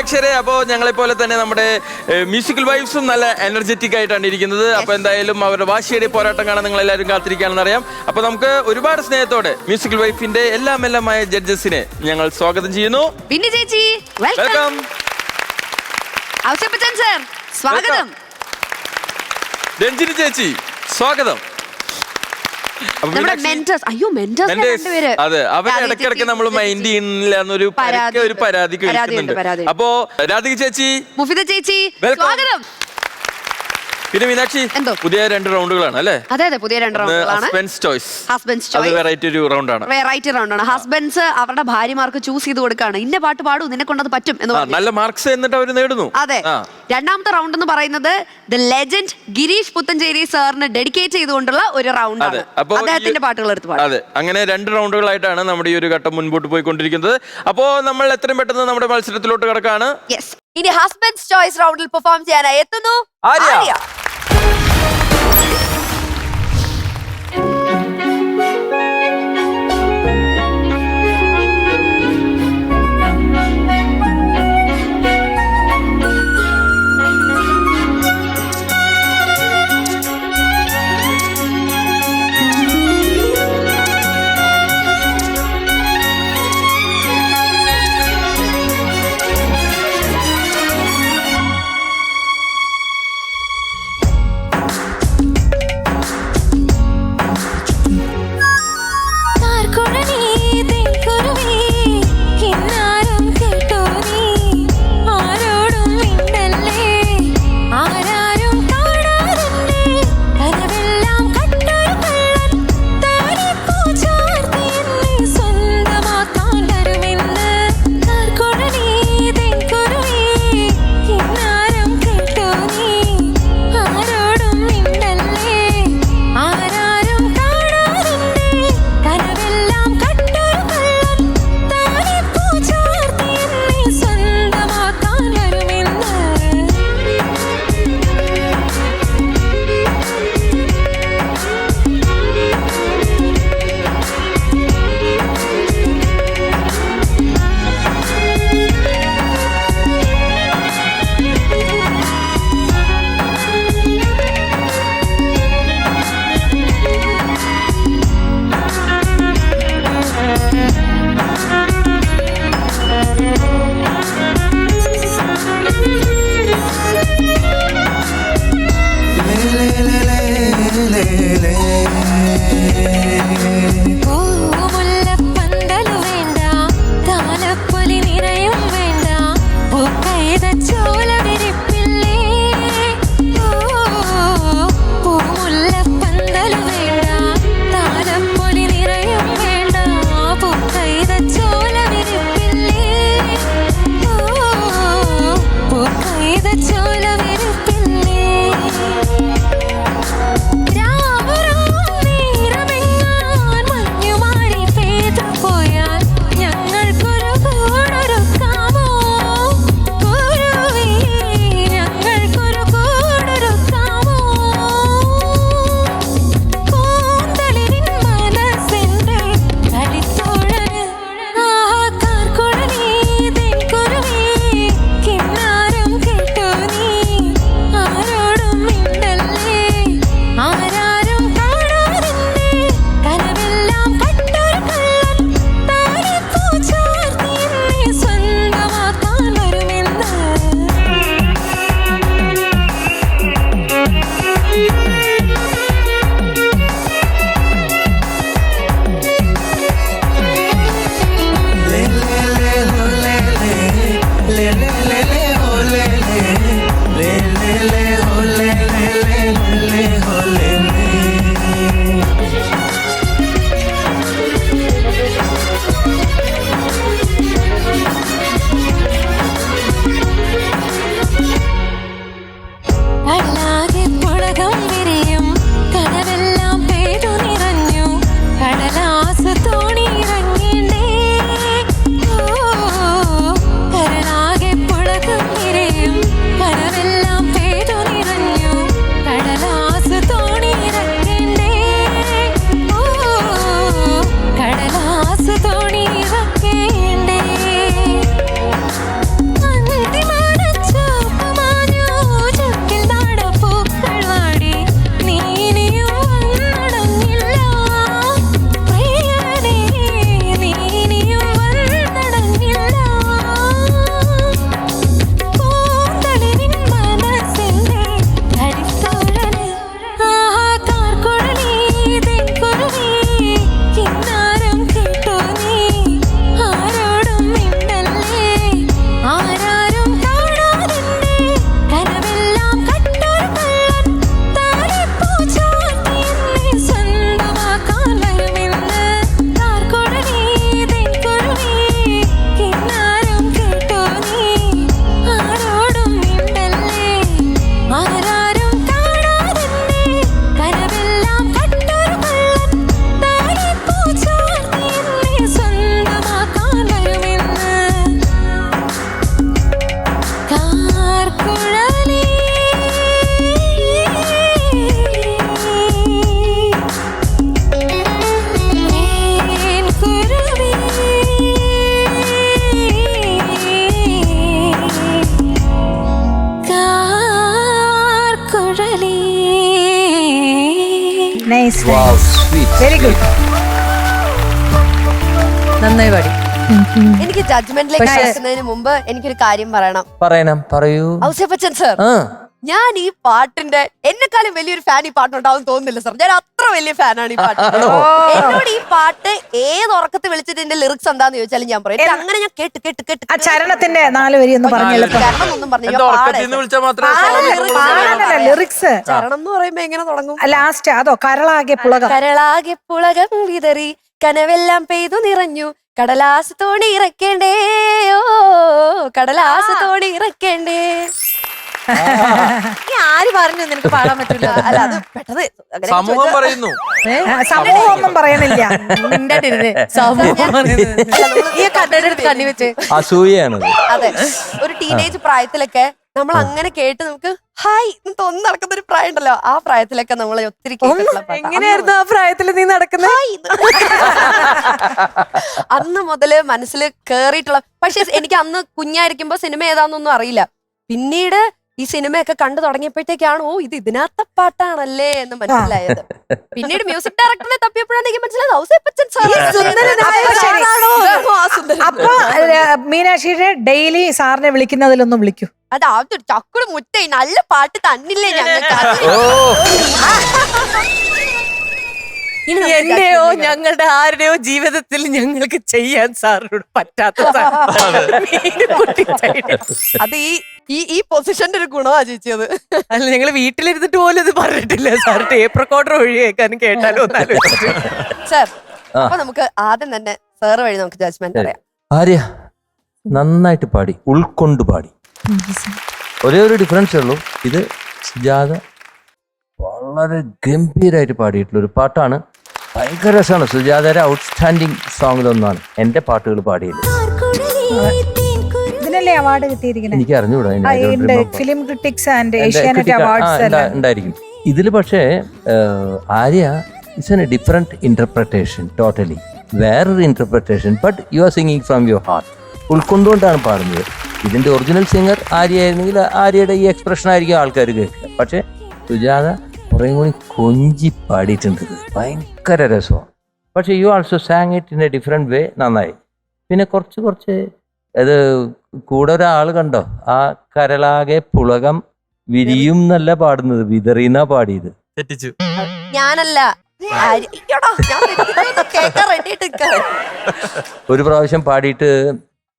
പ്രേക്ഷകരെ, അപ്പോൾ ഞങ്ങളെ പോലെ തന്നെ നമ്മുടെ മ്യൂസിക്കൽ വൈബ്സും നല്ല എനർജറ്റിക് ആയിട്ടാണ് ഇരിക്കുന്നത്. അപ്പൊ എന്തായാലും അവരുടെ വാശിയുടെ പോരാട്ടം കാണാൻ നിങ്ങൾ എല്ലാവരും കാത്തിരിക്കുകയാണെന്ന് അറിയാം. അപ്പൊ നമുക്ക് ഒരുപാട് സ്നേഹത്തോടെ മ്യൂസിക്കൽ വൈഫിന്റെ എല്ലാമായ ജഡ്ജസിനെ ഞങ്ങൾ സ്വാഗതം ചെയ്യുന്നു. പിന്നെ ചേച്ചി വെൽക്കം. ഔഷപ്പച്ചൻ സർ സ്വാഗതം. രഞ്ജിനി ചേച്ചി സ്വാഗതം. നമ്മുടെ മെന്റേഴ്സ്, അയ്യോ മെന്റേഴ്സ് രണ്ടുപേര്. അതെ, അവരെ ഇടയ്ക്കിടയ്ക്ക് നമ്മൾ മൈൻഡ് ചെയ്യുന്നില്ല എന്നൊരു പരാതി കേൾക്കുന്നുണ്ട്. അപ്പോ രാധിക ചേച്ചി, മുഫിദ ചേച്ചി സ്വാഗതം. പിന്നെ മീനാക്ഷി, പുതിയ 2 റൗണ്ടുകളാണ് അല്ലേ? അതെ അതെ, പുതിയ 2 റൗണ്ടുകളാണ്. Husbands choice. വെറൈറ്റി ഒരു റൗണ്ടാണ്. വെറൈറ്റി റൗണ്ടാണ്. ഹസ്ബൻഡ്സ് അവരുടെ ഭാര്യമാർക്ക് ചൂസ് ചെയ്ത് കൊടുക്കാണ്. ഇന്ന പാട്ട് പാടൂ, നിന്നെ കൊണ്ടത് പറ്റും എന്ന് പറഞ്ഞു. നല്ല മാർക്സ് എന്നിട്ട് അവർ നേടുന്നു. അതെ. രണ്ടാമത്തെ റൗണ്ട് എന്ന് പറയുന്നത് ദ ലെജൻഡ് ഗിരീഷ് പുത്തഞ്ചേരി സാറിന് ഡെഡിക്കേറ്റ് ചെയ്തുകൊണ്ടുള്ള ഒരു റൗണ്ടാണ്. അദ്ദേഹത്തിന്റെ പാട്ടുകൾ എടുത്ത് പാടും. അതെ, അങ്ങനെ 2 റൗണ്ടുകളായിട്ടാണ് നമ്മുടെ ഈ ഒരു ഘട്ടം മുൻപോട്ട് പോയിക്കൊണ്ടിരിക്കുന്നത്. അപ്പോ നമ്മൾ എത്രയും പെട്ടെന്ന് നമ്മുടെ മത്സരത്തിലോട്ട് കിടക്കാണ്. ഇനി ഹസ്ബൻഡ്സ് ചോയ്സ് റൗണ്ടിൽ പെർഫോം ചെയ്യാനായി എത്തുന്നു Arya. Nice Wow, sweet. Very good. നന്നായി പാടി. എനിക്ക് ജഡ്ജ്മെന്റിലേക്ക് കടക്കുന്നതിന് മുമ്പ് എനിക്കൊരു കാര്യം പറയണം. പറയൂ. ഔസേപ്പച്ചൻ സർ, ആ ഞാൻ ഈ പാട്ടിന്റെ എന്നെക്കാളും വലിയൊരു ഫാൻ ഈ പാട്ടിനുണ്ടാവും തോന്നുന്നില്ല സർ. ഞാൻ അത്ര വലിയ ഫാനാണ് ഈ പാട്ട്. എന്നോട് ഈ പാട്ട് ഏത് ഉറക്കത്തിൽ വിളിച്ചിട്ട് എന്റെ ലിറിക്സ് എന്താന്ന് ചോദിച്ചാലും ഞാൻ പറയും. എനിക്ക് അങ്ങനെ ഞാൻ കേട്ട് കേട്ട് കേട്ട് ആ ചരണത്തിന്റെ 4 വരി ഒന്ന് പറഞ്ഞു എളുപ്പം. ചരണം ഒന്നും പറഞ്ഞു എന്തോ ഉറക്കത്തിൽ നിന്ന് വിളിച്ചാൽ മാത്രമേ പാടാനല്ല ലിറിക്സ്. ചരണം എന്ന് പറയുമ്പോ എങ്ങനെ തുടങ്ങും? ലാസ്റ്റ് അതോ കരളാകെ പുളകം. കരളാകെ പുളകം വിതറി കനവെല്ലാം പെയ്തു നിറഞ്ഞു കടലാസ് തോണി ഇറക്കേണ്ടേ, ഓ കടലാസ് തോണി ഇറക്കേണ്ടേ. ആര് പറഞ്ഞു നിനക്ക് പാടാൻ പറ്റില്ല? അല്ല അത് പെട്ടത് അങ്ങനെ സമൂഹം പറയുന്നു. സമൂഹം ഒന്നും പറയണില്ല. ഈ കണ്ണെടുത്ത് കണ്ണി വെച്ച് അസൂയാണത്. അതെ, ഒരു ടീനേജ് പ്രായത്തിലൊക്കെ നമ്മൾ അങ്ങനെ കേട്ട് നമുക്ക് ഹായ് തോന്നി നടക്കുന്ന ഒരു പ്രായം ഉണ്ടല്ലോ, ആ പ്രായത്തിലൊക്കെ നമ്മൾ ഒത്തിരി കേട്ടിട്ടുള്ള പാട്ടാ. എങ്ങനെയായിരുന്നു ആ പ്രായത്തിൽ നീ നടക്കുന്നത്? ഹായ് അന്ന് മുതല് മനസ്സിൽ കേറിയിട്ടുള്ള, പക്ഷെ എനിക്ക് അന്ന് കുഞ്ഞായിരിക്കുമ്പോ സിനിമ ഏതാന്നൊന്നും അറിയില്ല. പിന്നീട് ഈ സിനിമയൊക്കെ കണ്ടു തുടങ്ങിയപ്പോഴത്തേക്കാണ് ഓ ഇത് ഇതിനകത്ത പാട്ടാണല്ലേ എന്ന് മനസ്സിലായത്. പിന്നീട് മ്യൂസിക് ഡയറക്ടറിനെ തപ്പിയപ്പോഴാണ് എനിക്ക് മനസ്സിലായത് ഔസേപ്പച്ചൻ സാർ ആ സുന്ദരൻ. അപ്പൊ മീനാക്ഷിയുടെ ഡെയിലി സാറിനെ വിളിക്കുന്നതിലൊന്നും വിളിക്കൂ. അത് ആദ്യം ചക്കുട് മുറ്റേ നല്ല പാട്ട് തന്നില്ലേ ഞങ്ങൾക്ക്. എന്റെയോ ഞങ്ങളുടെ ആരുടെയോ ജീവിതത്തിൽ ഞങ്ങൾക്ക് ചെയ്യാൻ സാറിനോട് പറ്റാത്ത അത് ഈ പൊസിഷന്റെ ഒരു ഗുണമാ ചേച്ചിയത്. അല്ല, ഞങ്ങള് വീട്ടിലിരുന്നിട്ട് പോലും ഇത് പറഞ്ഞിട്ടില്ല സാർ. ടേപ്പ് റെക്കോർഡർ വഴി കേൾക്കാനും കേട്ടാലോ സാർ. അപ്പൊ നമുക്ക് ആദ്യം തന്നെ സാർ വഴി നമുക്ക് ജഡ്ജ്മെന്റ് പറയാം. ആര്യ നന്നായിട്ട് പാടി, ഉൾക്കൊണ്ട് പാടി. ഒരേ ഒരു ഡിഫറൻസേ ഉള്ളൂ, ഇത് സുജാത വളരെ ഗംഭീരമായിട്ട് പാടിയിട്ടുള്ള ഒരു പാട്ടാണ്. ഭയങ്കര രസമാണ്. സുജാതയുടെ ഔട്ട്സ്റ്റാൻഡിങ് സോങ്ങിലൊന്നാണ് എൻ്റെ പാട്ടുകൾ പാടിയത്. ഇതിനല്ലേ അവാർഡ് കിട്ടിയിരിക്കുന്നത്? എനിക്ക് അറിഞ്ഞുകൂടാ film critics and Asianet awards ഉണ്ടായിരിക്കും ഇതിൽ. പക്ഷേ Arya it's a different interpretation, totally വേറൊരു interpretation. But you are singing from your heart, ഉൾക്കൊണ്ടുകൊണ്ടാണ് പാടുന്നത്. ഇതിന്റെ ഒറിജിനൽ സിംഗർ ആര്യ ആയിരുന്നെങ്കിൽ ആര്യയുടെ ഈ എക്സ്പ്രഷൻ ആയിരിക്കും ആൾക്കാർ കേൾക്കുക. പക്ഷെ സുജാത കുറേ കൂടി കൊഞ്ചി പാടിയിട്ടുണ്ട്, ഭയങ്കര രസമാണ്. പക്ഷെ you also sang it in a different way. നന്നായി. പിന്നെ കുറച്ച് അത് കൂടെ ഒരാൾ കണ്ടോ, ആ കരളാകെ പുളകം വിരിയും എന്നല്ല പാടുന്നത്, വിതറിന്നാ പാടിയത്. തെറ്റിച്ചു. ഞാനല്ല, ഒരു പ്രാവശ്യം പാടിയിട്ട്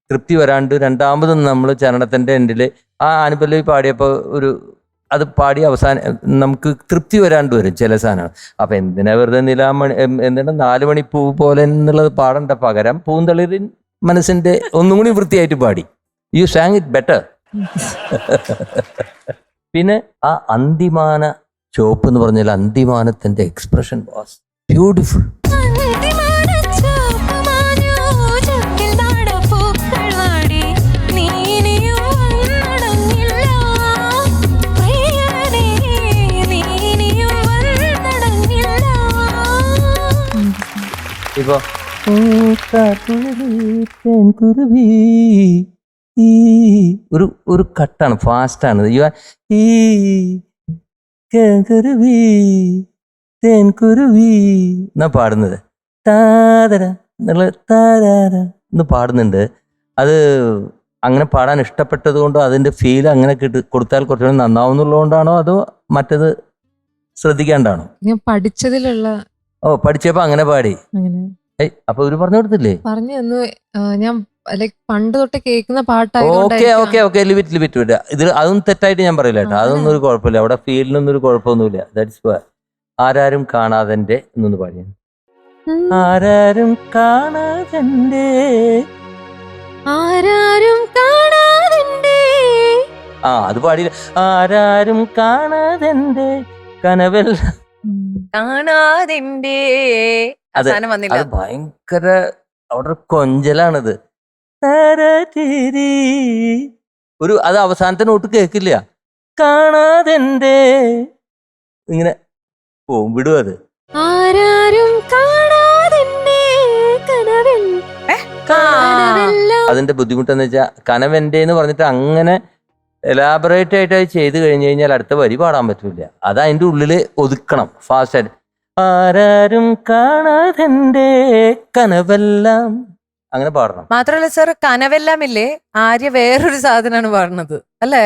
തൃപ്തി വരാണ്ട് രണ്ടാമതും നമ്മൾ ചരണത്തിന്റെ എൻഡിൽ ആ അനുപല്ലവി പാടിയപ്പോൾ അത് പാടി അവസാനം നമുക്ക് തൃപ്തി വരാണ്ട് വരും ചില സാധനങ്ങൾ. അപ്പൊ എന്തിനാ വെറുതെ നിലാമണി എന്തിനാ 4 മണി പൂ പോലെ എന്നുള്ളത് പാടേണ്ട പകരം പൂന്തളിരിൻ മനസ്സിന്റെ ഒന്നും കൂടി വൃത്തിയായിട്ട് പാടി. U sang it better. പിന്നെ ആ അന്തിമാന ചോപ്പ് എന്ന് പറഞ്ഞാൽ അന്തിമാനത്തിന്റെ എക്സ്പ്രഷൻ വാസ് ബ്യൂട്ടിഫുൾ. ഇപ്പൊ ഒരു കട്ടാണ്, ഫാസ്റ്റാണ്. തേൻകുരുവി എന്നാ പാടുന്നത്. താതര എന്നുള്ള താരാര എന്ന് പാടുന്നുണ്ട്. അത് അങ്ങനെ പാടാൻ ഇഷ്ടപ്പെട്ടത് കൊണ്ടോ അതിന്റെ ഫീൽ അങ്ങനെ കൊടുത്താൽ കുറച്ചുകൂടി നന്നാവുന്നുള്ളതുകൊണ്ടാണോ അതോ മറ്റത് ശ്രദ്ധിക്കാണ്ടാണോ? ഞാൻ പഠിച്ചതിലുള്ള പഠിച്ചപ്പോ അങ്ങനെ പാടി. അപ്പൊ ഒരു പറഞ്ഞു കൊടുത്തില്ലേ? പറഞ്ഞു തന്നു. ഞാൻ ലൈക് പണ്ട് തൊട്ട് കേൾക്കുന്ന ഓക്കെ പാട്ടായതുകൊണ്ടായിരിക്കാം. ലിമിറ്റ് വിടുക. ഇതിൽ അതൊന്നും തെറ്റായിട്ട് ഞാൻ പറയില്ല കേട്ടോ. അതൊന്നും ഒരു കുഴപ്പമില്ല. അവിടെ ഫീലിനൊന്നും ഒരു കുഴപ്പമൊന്നുമില്ല. ദാറ്റ്സ് ആരാരും കാണാതെന്റെ എന്നൊന്ന് പാടിയ ആരാരും കാണാതെന്റെ അത് പാടിയില്ല. ആരാരും കാണാതെന്റെ കനവെല്ലാം കാണാതിന്റെ അവസാനം വന്നില്ല. അത് ഭയങ്കര അവിടെ കൊഞ്ചലാണിത്. അത് അവസാനത്തെ നോട്ട് കേൾക്കില്ല. കാണാതെന്റെ ഇങ്ങനെ പോവും, വിടും അത്. ആരാരും കാണാതെന്റെ കനവിൽ കനവെല്ലാം. അതിന്റെ ബുദ്ധിമുട്ടെന്ന് വെച്ചാൽ കനവെന്റെ എന്ന് പറഞ്ഞിട്ട് അങ്ങനെ എലാബറേറ്റ് ആയിട്ട് അത് ചെയ്ത് കഴിഞ്ഞു കഴിഞ്ഞാൽ അടുത്ത വരി പാടാൻ പറ്റൂല. അത് അതിന്റെ ഉള്ളിൽ ഒതുക്കണം ഫാസ്റ്റ് ആയിട്ട്. ആരാരും കാണാതെന്റെ കനവെല്ലാം അങ്ങനെ പാടണം. മാത്രമല്ല സാർ കനവെല്ലാം ഇല്ലേ, ആര്യ വേറൊരു സാധനമാണ് പാടുന്നത് അല്ലേ?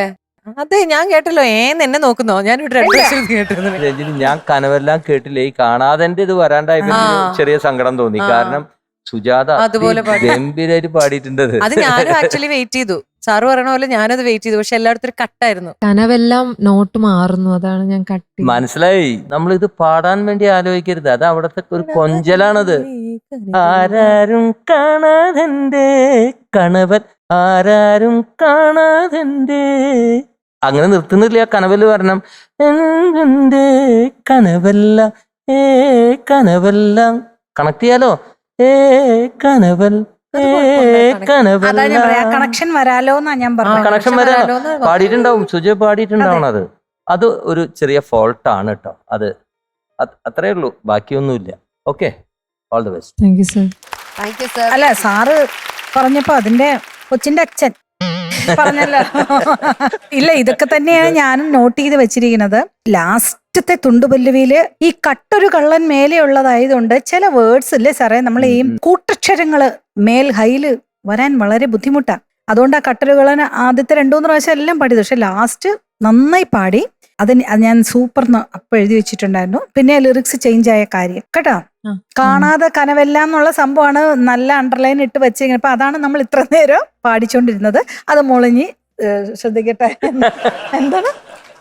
അതെ ഞാൻ കേട്ടല്ലോ. എന്നെ നോക്കുന്നോ? ഞാൻ ഇവിടെ 2 പ്രാവശ്യം കേട്ടിരുന്നു. രഞ്ജിനി, ഞാൻ കനവെല്ലാം കേട്ടില്ലേ, ഈ കാണാതെന്റെ ഇത് വരാണ്ടായപ്പോ ചെറിയ സങ്കടം തോന്നി. കാരണം സുജാത അതുപോലെ ഗംഭീരായിട്ട് പാടിയിട്ടുണ്ട്. അത് ഞാനും ആക്ച്വലി വെയിറ്റ് ചെയ്തു. സാറ് പറയണ പോലെ ഞാനത് വെയിറ്റ് ചെയ്തു. പക്ഷെ എല്ലായിടത്തും ഒരു കട്ടായിരുന്നു. കനവെല്ലാം നോട്ട് മാറുന്നു, അതാണ് ഞാൻ കട്ട്. മനസ്സിലായി. നമ്മളിത് പാടാൻ വേണ്ടി ആലോചിക്കരുത്, അത് അവിടത്തെ ഒരു കൊഞ്ചലാണത്. ആരാരും കാണാതെന്റെ കണവൻ, ആരാരും കാണാതെന്റെ, അങ്ങനെ നിർത്തുന്നില്ല. കനവല് വരണം. എന്റെ കനവെല്ലാം കനവെല്ലാം കണക്ട് ചെയ്യാലോ. കനവൽ അതാ ഞാൻ പറയാ, കണക്ഷൻ വരാലോന്നാ ഞാൻ പറഞ്ഞത്. കണക്ഷൻ വരാലോ. പാടിയിട്ടുണ്ടാവും, സുജയ പാടിയിട്ടുണ്ടാവണം. അത് ഒരു ചെറിയ ഫോൾട്ട് ആണ് കേട്ടോ. അത് അത്രേ ഉള്ളൂ, ബാക്കിയൊന്നുമില്ല. Okay, all the best. Thank you sir. Thank you sir. അല്ല, സാറ് പറഞ്ഞപ്പോ അതിന്റെ കൊച്ചിന്റെ അച്ഛൻ പറഞ്ഞല്ലോ. ഇല്ല, ഇതൊക്കെ തന്നെയാണ് ഞാനും നോട്ട് ചെയ്ത് വെച്ചിരിക്കുന്നത്. ലാസ്റ്റത്തെ തുണ്ടുപല്ലവിയില് ഈ കട്ടൊരു കള്ളൻ മേലെയുള്ളതായതുകൊണ്ട് ചില വേർഡ്സ് ഇല്ലേ സാറേ, നമ്മൾ ഈ കൂട്ടക്ഷരങ്ങള് മേൽ ഹൈല് വരാൻ വളരെ ബുദ്ധിമുട്ടാണ്. അതുകൊണ്ട് ആ കട്ടൊരു ആദ്യത്തെ 2-3 പ്രാവശ്യം എല്ലാം പാടിയത്. പക്ഷെ ലാസ്റ്റ് നന്നായി പാടി. അത് ഞാൻ സൂപ്പർന്ന് അപ്പൊ എഴുതി വെച്ചിട്ടുണ്ടായിരുന്നു. പിന്നെ ലിറിക്സ് ചേഞ്ച് ആയ കാര്യം കേട്ടോ. കാണാതെ കനവെല്ലാം എന്നുള്ള സംഭവമാണ് നല്ല അണ്ടർലൈൻ ഇട്ട് വെച്ചിങ്ങനെ. അപ്പൊ അതാണ് നമ്മൾ ഇത്ര നേരം പാടിച്ചോണ്ടിരുന്നത്. അത് മുളഞ്ഞ് ശ്രദ്ധിക്കട്ടെ. എന്താണ്?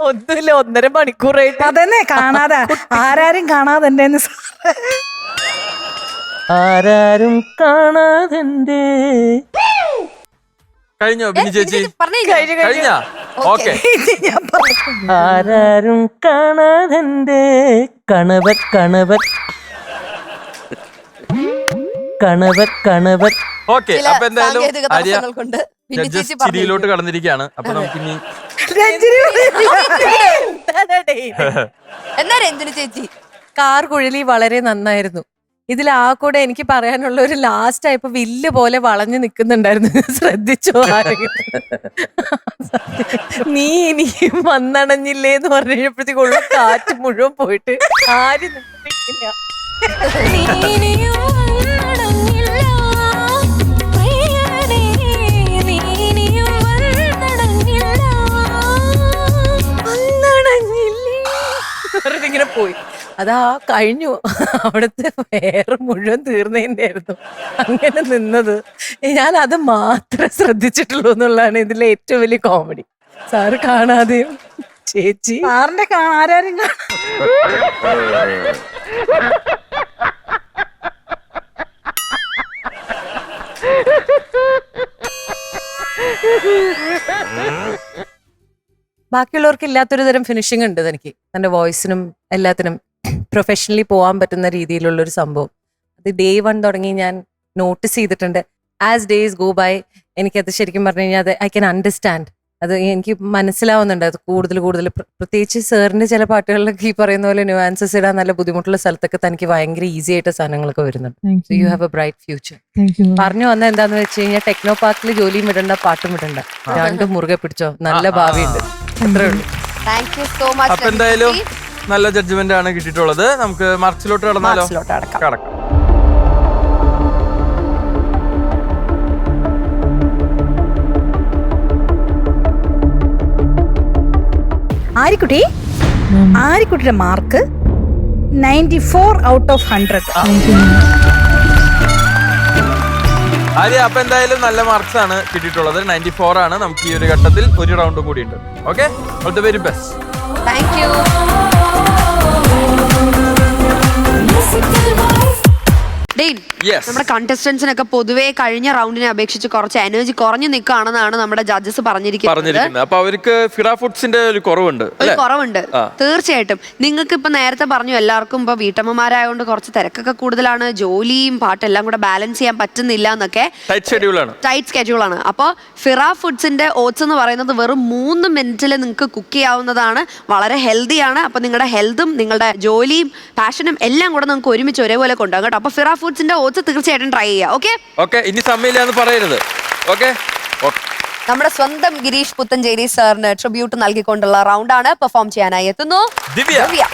ഒന്നുമില്ല, 1.5 മണിക്കൂറായിട്ട് അതന്നെ, കാണാതെ ആരാരും കാണാതെ എന്റെ ആരാരും കാണാതെന്റെ. കഴിഞ്ഞോ ബിനി ചേച്ചി? കഴിഞ്ഞ ഓക്കെ. ഞാൻ പറഞ്ഞു. ആരാരും കാണാതെന്റെ കണവൻ കണവൻ കണവൻ കണവൻ. ഓക്കെ, അപ്പൊ എന്തായാലും സാങ്കേതിക ആര്യ തടസ്സങ്ങൾ കൊണ്ട് ബിന്നി ചേച്ചി ജഡ്ജസ് ചിരിയിലോട്ട് കടന്നിരിക്കുകയാണ്. അപ്പൊ നമുക്ക് ഇനി എന്നാ രഞ്ജിനി ചേച്ചി കാർ കുഴലി വളരെ നന്നായിരുന്നു. ഇതിൽ ആ കൂടെ എനിക്ക് പറയാനുള്ള ഒരു ലാസ്റ്റ് ആയപ്പോ വില്ല് പോലെ വളഞ്ഞു നിൽക്കുന്നുണ്ടായിരുന്നു. ശ്രദ്ധിച്ചോ ആരെങ്കിലും? നീ ഇനിയും വന്നണഞ്ഞില്ലേ എന്ന് പറഞ്ഞു കഴിഞ്ഞപ്പോഴത്തേക്കുള്ള കാറ്റ് മുഴുവൻ പോയിട്ട് ആര് നിന്നിട്ടില്ല. ഇങ്ങനെ പോയി. അതാ കഴിഞ്ഞു. അവിടുത്തെ വേറെ മുഴുവൻ തീർന്നതിൻ്റെ ആയിരുന്നു അങ്ങനെ നിന്നത്. ഞാൻ അത് മാത്രമേ ശ്രദ്ധിച്ചിട്ടുള്ളൂ എന്നുള്ളതാണ് ഇതിലെ ഏറ്റവും വലിയ കോമഡി. സാറ് കാണാതെയും ചേച്ചി സാറിന്റെ ആരാരും ബാക്കിയുള്ളവർക്ക് ഇല്ലാത്തൊരു തരം ഫിനിഷിംഗ് ഉണ്ട് എനിക്ക്. എൻ്റെ വോയിസിനും എല്ലാത്തിനും പ്രൊഫഷണലി പോകാൻ പറ്റുന്ന രീതിയിലുള്ളൊരു സംഭവം. അത് ഡേ 1 തുടങ്ങി ഞാൻ നോട്ടീസ് ചെയ്തിട്ടുണ്ട്. ആസ് ഡേയ്സ് ഗോ ബൈ എനിക്കത് ശരിക്കും പറഞ്ഞു കഴിഞ്ഞാൽ അത് ഐ ക്യാൻ അണ്ടർസ്റ്റാൻഡ്. അത് എനിക്ക് മനസ്സിലാവുന്നുണ്ട്. അത് കൂടുതൽ കൂടുതൽ പ്രത്യേകിച്ച് സാറിൻ്റെ ചില പാട്ടുകളിലൊക്കെ ഈ പറയുന്ന പോലെ ന്യൂആൻസസ് ഇടാൻ നല്ല ബുദ്ധിമുട്ടുള്ള സ്ഥലത്തൊക്കെ തനിക്ക് ഭയങ്കര ഈസി ആയിട്ട് സാധനങ്ങളൊക്കെ വരുന്നുണ്ട്. So you have A bright future. പറഞ്ഞു വന്ന എന്താന്ന് വെച്ച് കഴിഞ്ഞാൽ ടെക്നോ പാർക്കിൽ ജോലിയും വിടണ്ട, പാട്ടും വിടണ്ട, രണ്ടും മുറുകെ പിടിച്ചോ, നല്ല ഭാവിയുണ്ട്. അത്രേ ഉള്ളൂ. Thank you so much. അപ്പൊ എന്തായാലും നല്ല ജഡ്ജ്മെന്റ് ആണ് കിട്ടിയിട്ടുള്ളത്. നമുക്ക് മാർക്സിലോട്ട് കടന്നാലോ? കടക്കാം. ആര്യക്കുട്ടിയുടെ മാർക്ക് 94 ഔട്ട് ഓഫ് 100. ആര്യ, അപ്പൊ എന്തായാലും നല്ല മാർക്സ് ആണ് കിട്ടിയിട്ടുള്ളത്. 94 ആണ്. നമുക്ക് ഈ ഒരു ഘട്ടത്തിൽ ഒരു റൗണ്ട് കൂടി ഉണ്ട്. Okay, all the very best. Thank you. Dain, Yes. നമ്മുടെ കണ്ടസ്റ്റന്റ്സിനൊക്കെ പൊതുവേ കഴിഞ്ഞ റൗണ്ടിനെ അപേക്ഷിച്ച് കുറച്ച് എനർജി കുറഞ്ഞു നിൽക്കുകയാണെന്നാണ് നമ്മുടെ ജഡ്ജസ് പറഞ്ഞിരിക്കുന്നത്. അപ്പൊ അവർക്ക് ഫിഡ ഫുഡ്സിന്റെ ഒരു കുറവുണ്ട് ഒരു കുറവുണ്ട് തീർച്ചയായിട്ടും. നിങ്ങൾക്ക് ഇപ്പൊ നേരത്തെ പറഞ്ഞു എല്ലാവർക്കും ഇപ്പൊ വീട്ടമ്മമാരായതുകൊണ്ട് കുറച്ച് തിരക്കൊക്കെ കൂടുതലാണ്, ജോലിയും പാട്ടെല്ലാം കൂടെ ബാലൻസ് ചെയ്യാൻ പറ്റുന്നില്ല എന്നൊക്കെ. ടൈറ്റ് സ്കെഡ്യൂൾ ആണ്. അപ്പോൾ ഫിറ ഫുഡ്സിന്റെ ഓട്സ് എന്ന് പറയുന്നത് വെറും 3 മിനിറ്റിൽ നിങ്ങൾക്ക് കുക്ക് ചെയ്യാവുന്നതാണ്. വളരെ ഹെൽത്തിയാണ്. അപ്പൊ നിങ്ങളുടെ ഹെൽത്തും നിങ്ങളുടെ ജോലിയും പാഷനും എല്ലാം കൂടെ നിങ്ങൾക്ക് ഒരുമിച്ച് ഒരേപോലെ കൊണ്ടുപോകാം കേട്ടോ. അപ്പൊ ഫിറ ഫുഡ്സിന്റെ ഓട്സ് തീർച്ചയായിട്ടും ട്രൈ ചെയ്യുക. ഓക്കെ, ഇനി സമയമില്ലാന്ന് പറയരുത്. ഓക്കെ, നമ്മുടെ സ്വന്തം ഗിരീഷ് പുത്തഞ്ചേരി സാറിന് ട്രിബ്യൂട്ട് നൽകിക്കൊണ്ടുള്ള റൗണ്ടാണ്. പെർഫോം ചെയ്യാനായി എത്തുന്നു ദിവ്യ.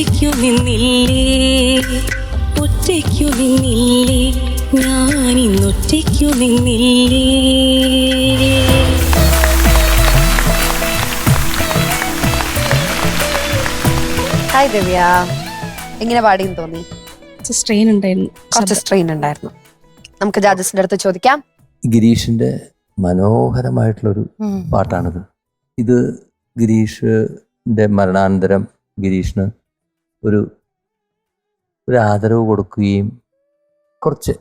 ഒറ്റയ്ക്കു നിന്നില്ലേ ഒറ്റയ്ക്കു നിന്നില്ലേ ഞാനിന്നൊറ്റയ്ക്കു നിന്നില്ലേ. ഹായ് ദിവ്യ, എങ്ങനെ പാടിയെന്ന് തോന്നി? സ്ട്രെയിൻ ഉണ്ടായിരുന്നു. കുറച്ച് സ്ട്രെയിൻ ഉണ്ടായിരുന്നു. നമുക്ക് ജഡ്ജസിന്റെ അടുത്ത് ചോദിക്കാം. ഗിരീഷിന്റെ മനോഹരമായിട്ടുള്ളൊരു പാട്ടാണിത്. ഇത് ഗിരീഷിന്റെ മരണാനന്തരം ഗിരീഷിന് ഒരു ആദരവ് കൊടുക്കുകയും കുറച്ച്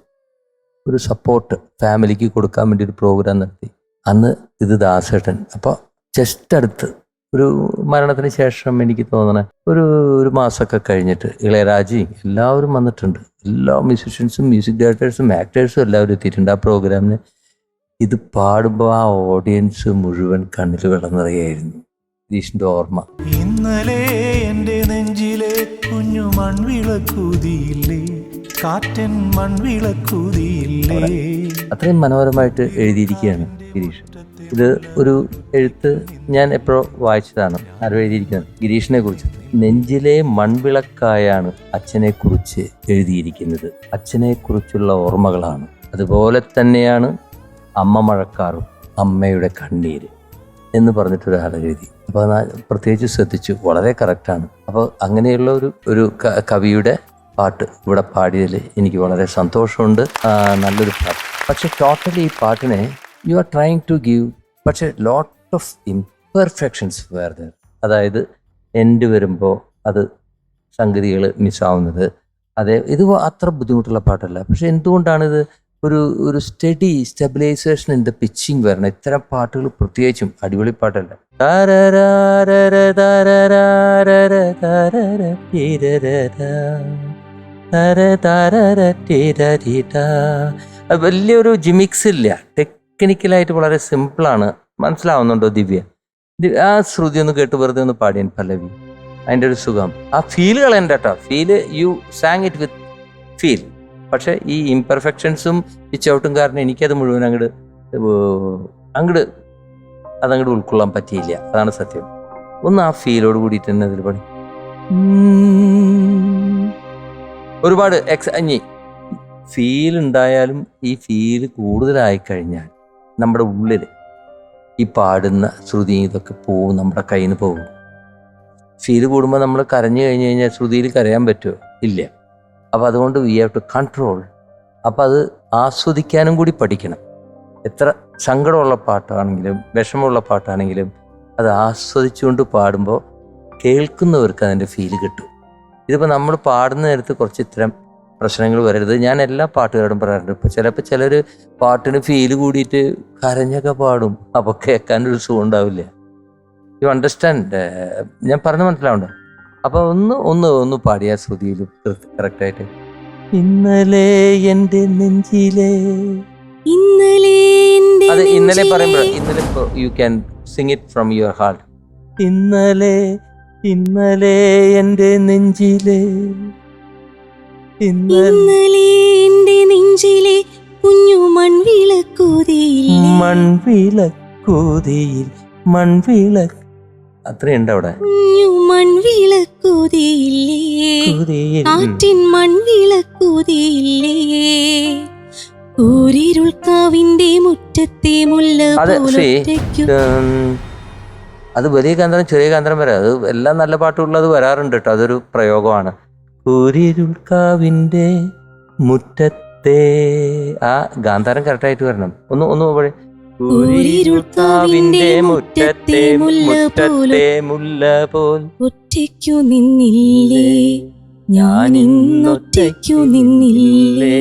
ഒരു സപ്പോർട്ട് ഫാമിലിക്ക് കൊടുക്കാൻ വേണ്ടി ഒരു പ്രോഗ്രാം നടത്തി. അന്ന് ഇത് ദാസേട്ടൻ അപ്പോൾ ജസ്റ്റ് അടുത്ത് ഒരു മരണത്തിന് ശേഷം എനിക്ക് തോന്നണ ഒരു മാസമൊക്കെ കഴിഞ്ഞിട്ട് ഇളയരാജയും എല്ലാവരും വന്നിട്ടുണ്ട്. എല്ലാ മ്യൂസിഷ്യൻസും മ്യൂസിക് ഡയറക്ടേഴ്സും ആക്ടേഴ്സും എല്ലാവരും എത്തിയിട്ടുണ്ട് ആ പ്രോഗ്രാമിന്. ഇത് പാടുമ്പോൾ ആ ഓഡിയൻസ് മുഴുവൻ കണ്ണിൽ വെള്ളം നിറയായിരുന്നു. ഗിരീഷിന്റെ ഓർമ്മ. ഇന്നലെ എൻ്റെ നെഞ്ചിലെ കുഞ്ഞു മൺവിളക്കൂതിയില്ലേ കാറ്റൻ മൺവിളക്കൂതിയില്ലേ. അത്രയും മനോഹരമായിട്ട് എഴുതിയിരിക്കുകയാണ് ഗിരീഷ്. ഇത് ഒരു എഴുത്ത് ഞാൻ എപ്പോഴോ വായിച്ചതാണ്. ആരോ എഴുതിയിരിക്കുന്നത് ഗിരീഷിനെ കുറിച്ച്. നെഞ്ചിലെ മൺവിളക്കായാണ് അച്ഛനെ കുറിച്ച് എഴുതിയിരിക്കുന്നത്. അച്ഛനെ കുറിച്ചുള്ള ഓർമ്മകളാണ്. അതുപോലെ തന്നെയാണ് അമ്മ മഴക്കാറും അമ്മയുടെ കണ്ണീര് എന്ന് പറഞ്ഞിട്ടൊരാൾ എഴുതി. അപ്പോൾ പ്രത്യേകിച്ച് ശ്രദ്ധിച്ചു. വളരെ കറക്റ്റാണ്. അപ്പോൾ അങ്ങനെയുള്ള ഒരു കവിയുടെ പാട്ട് ഇവിടെ പാടിയതിൽ എനിക്ക് വളരെ സന്തോഷമുണ്ട്. നല്ലൊരു പാട്ട്. പക്ഷെ ടോട്ടലി ഈ പാട്ടിനെ you are trying to give, പക്ഷെ lot of imperfections where there. അതായത് എൻഡ് വരുമ്പോൾ അത് സംഗതികൾ മിസ്സാവുന്നത്. ഇത് അത്ര ബുദ്ധിമുട്ടുള്ള പാട്ടല്ല. പക്ഷെ എന്തുകൊണ്ടാണിത് ഒരു സ്റ്റെബിലൈസേഷൻ ഇൻ ദ പിച്ചിങ് വരണം. ഇത്തരം പാട്ടുകൾ പ്രത്യേകിച്ചും അടിപൊളി പാട്ടല്ല. വലിയൊരു ജിമിക്സ് ഇല്ല. ടെക്നിക്കലായിട്ട് വളരെ സിമ്പിളാണ്. മനസ്സിലാവുന്നുണ്ടോ ദിവ്യ? ആ ശ്രുതി ഒന്ന് കേട്ട് വെറുതെ ഒന്ന് പാടിയൻ പല്ലവി. അതിൻ്റെ ഒരു സുഖം, ആ ഫീലുകൾ എൻ്റെ കേട്ടോ. Feel U sang it with feel. പക്ഷെ ഈ ഇംപെർഫെക്ഷൻസും ഈ ചവിട്ടും കാരണം എനിക്കത് മുഴുവൻ അതങ്ങോട്ട് ഉൾക്കൊള്ളാൻ പറ്റിയില്ല. അതാണ് സത്യം. ഒന്ന് ആ ഫീലോട് കൂടിയിട്ട് തന്നെ അതിൽ പാടി. ഒരുപാട് ഫീൽ ഉണ്ടായാലും ഈ ഫീല് കൂടുതലായി കഴിഞ്ഞാൽ നമ്മുടെ ഉള്ളിൽ ഈ പാടുന്ന ശ്രുതി ഇതൊക്കെ പോവും, നമ്മുടെ കയ്യിൽ നിന്ന് പോകും. ഫീല് കൂടുമ്പോൾ നമ്മൾ കരഞ്ഞു കഴിഞ്ഞ് കഴിഞ്ഞാൽ ശ്രുതിയിൽ കരയാൻ പറ്റുമോ? ഇല്ല. അപ്പോൾ അതുകൊണ്ട് വി ഹാവ് ടു കൺട്രോൾ. അപ്പോൾ അത് ആസ്വദിക്കാനും കൂടി പഠിക്കണം. എത്ര സങ്കടമുള്ള പാട്ടാണെങ്കിലും വിഷമമുള്ള പാട്ടാണെങ്കിലും അത് ആസ്വദിച്ചുകൊണ്ട് പാടുമ്പോൾ കേൾക്കുന്നവർക്ക് അതിൻ്റെ ഫീല് കിട്ടും. ഇതിപ്പോൾ നമ്മൾ പാടുന്ന നേരത്ത് കുറച്ച് ഇത്തരം പ്രശ്നങ്ങൾ വരരുത്. ഞാൻ എല്ലാ പാട്ടുകാരോടും പറയാറുണ്ട്. ഇപ്പോൾ ചിലർ പാട്ടിന് ഫീല് കൂടിയിട്ട് കരഞ്ഞൊക്കെ പാടും. അപ്പോൾ കേൾക്കാനൊരു സുഖം ഉണ്ടാവില്ല. You understand? ഞാൻ പറഞ്ഞ് മനസ്സിലാവണ്ടേ? അപ്പോൾ ഒന്ന് പാടിയ ശ്രുതിയിൽ കറക്റ്റായിട്ട്. ഇന്നലെ എൻ്റെ നെഞ്ചിലെ, അത് ഇന്നലെ പറയുമ്പോൾ ഇന്നലെ you can Singh it from your heart. ഇന്നലെ എൻ്റെ നെഞ്ചിലെ, ഇന്നലെ എൻ്റെ നെഞ്ചിലെ കുഞ്ഞു മൺവിളക്കൂതിയിൽ അത്രയുണ്ട് അവിടെ. കുഞ്ഞു മൺവിളക്കൂതിയില്ലേ കാറ്റിൻ മൺവിളക്കൂതിയില്ലേ ൂരിരുൾക്കാവിന്റെ മുറ്റത്തെ മുല്ല പോലൊറ്റയ്ക്കു. അത് വലിയ കാന്തരം ചെറിയ കാന്തരം വരെ അത് എല്ലാം നല്ല പാട്ടുള്ളത് വരാറുണ്ട് കേട്ടോ. അതൊരു പ്രയോഗമാണ്. ൂരിരുൾക്കാവിന്റെ മുറ്റത്തെ ആ ഗാന്ധാരം കറക്റ്റായിട്ട് വരണം. ഒന്ന് പോഴേ. ൂരിരുൾക്കാവിന്റെ മുറ്റത്തെ മുല്ല പോൽ ഒറ്റയ്ക്കു നിന്നില്ലേ ഞാനിന്നൊറ്റയ്ക്കു നിന്നില്ലേ.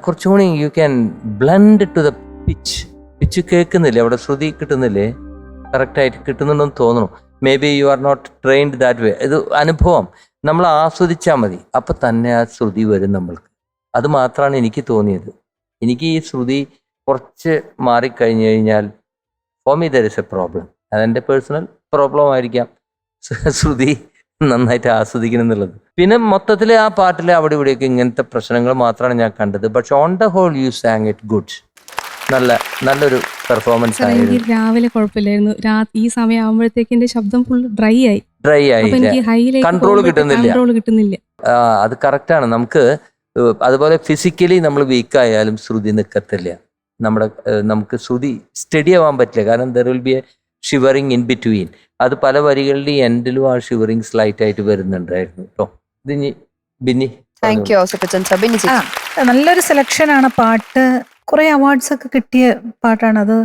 കുറച്ചും കൂടി you can blend to the pitch കേൾക്കുന്നില്ലേ? അവിടെ ശ്രുതി കിട്ടുന്നില്ലേ? കറക്റ്റായിട്ട് കിട്ടുന്നുണ്ടെന്ന് തോന്നുന്നു. Maybe you are not trained that way. ഇത് അനുഭവം, നമ്മൾ ആസ്വദിച്ചാൽ മതി. അപ്പം തന്നെ ആ ശ്രുതി വരും നമ്മൾക്ക്. അത് മാത്രമാണ് എനിക്ക് തോന്നിയത്. എനിക്ക് ഈ ശ്രുതി കുറച്ച് മാറിക്കഴിഞ്ഞു കഴിഞ്ഞാൽ for me there is A problem. അതെൻ്റെ പേഴ്സണൽ പ്രോബ്ലം ആയിരിക്കാം. ശ്രുതി നന്നായിട്ട് ആസ്വദിക്കണം എന്നുള്ളത്. പിന്നെ മൊത്തത്തിൽ ആ പാട്ടിൽ അവിടെ ഇവിടെയൊക്കെ ഇങ്ങനത്തെ പ്രശ്നങ്ങൾ മാത്രമാണ് ഞാൻ കണ്ടത്. പക്ഷെ on the whole you sang it good. നല്ലൊരു പെർഫോമൻസ് ആയിരുന്നു. രാവിലെ കുഴപ്പമില്ലായിരുന്നു. ഈ സമയം ആകുമ്പോഴത്തേക്ക് എന്റെ ശബ്ദം ഫുൾ ഡ്രൈ ആയി. ഡ്രൈ അപ്പൊ ആയില്ല. എനിക്ക് ഹൈയിലേക്ക് Control കിട്ടുന്നില്ല. കൺട്രോൾ കിട്ടുന്നില്ല. അത് കറക്റ്റാണ്. നമുക്ക് അതുപോലെ ഫിസിക്കലി നമ്മൾ വീക്കായാലും ശ്രുതി നിൽക്കത്തില്ല. നമുക്ക് ശ്രുതി സ്റ്റഡി ആവാൻ പറ്റില്ല. കാരണം there will be A shivering in between. അത് പല വരികളുടെ എൻഡിലും ആ ഷിവറിങ് സ്ലൈറ്റ് ആയിട്ട് വരുന്നുണ്ടായിരുന്നു കേട്ടോ. ഇത് Binny thank you Ouseppachan sir. Binny ആ ചേച്ചി. നല്ലൊരു സെലക്ഷനാണ്. പാട്ട് കുറെ അവാർഡ്സ് ഒക്കെ കിട്ടിയ പാട്ടാണ് അത്.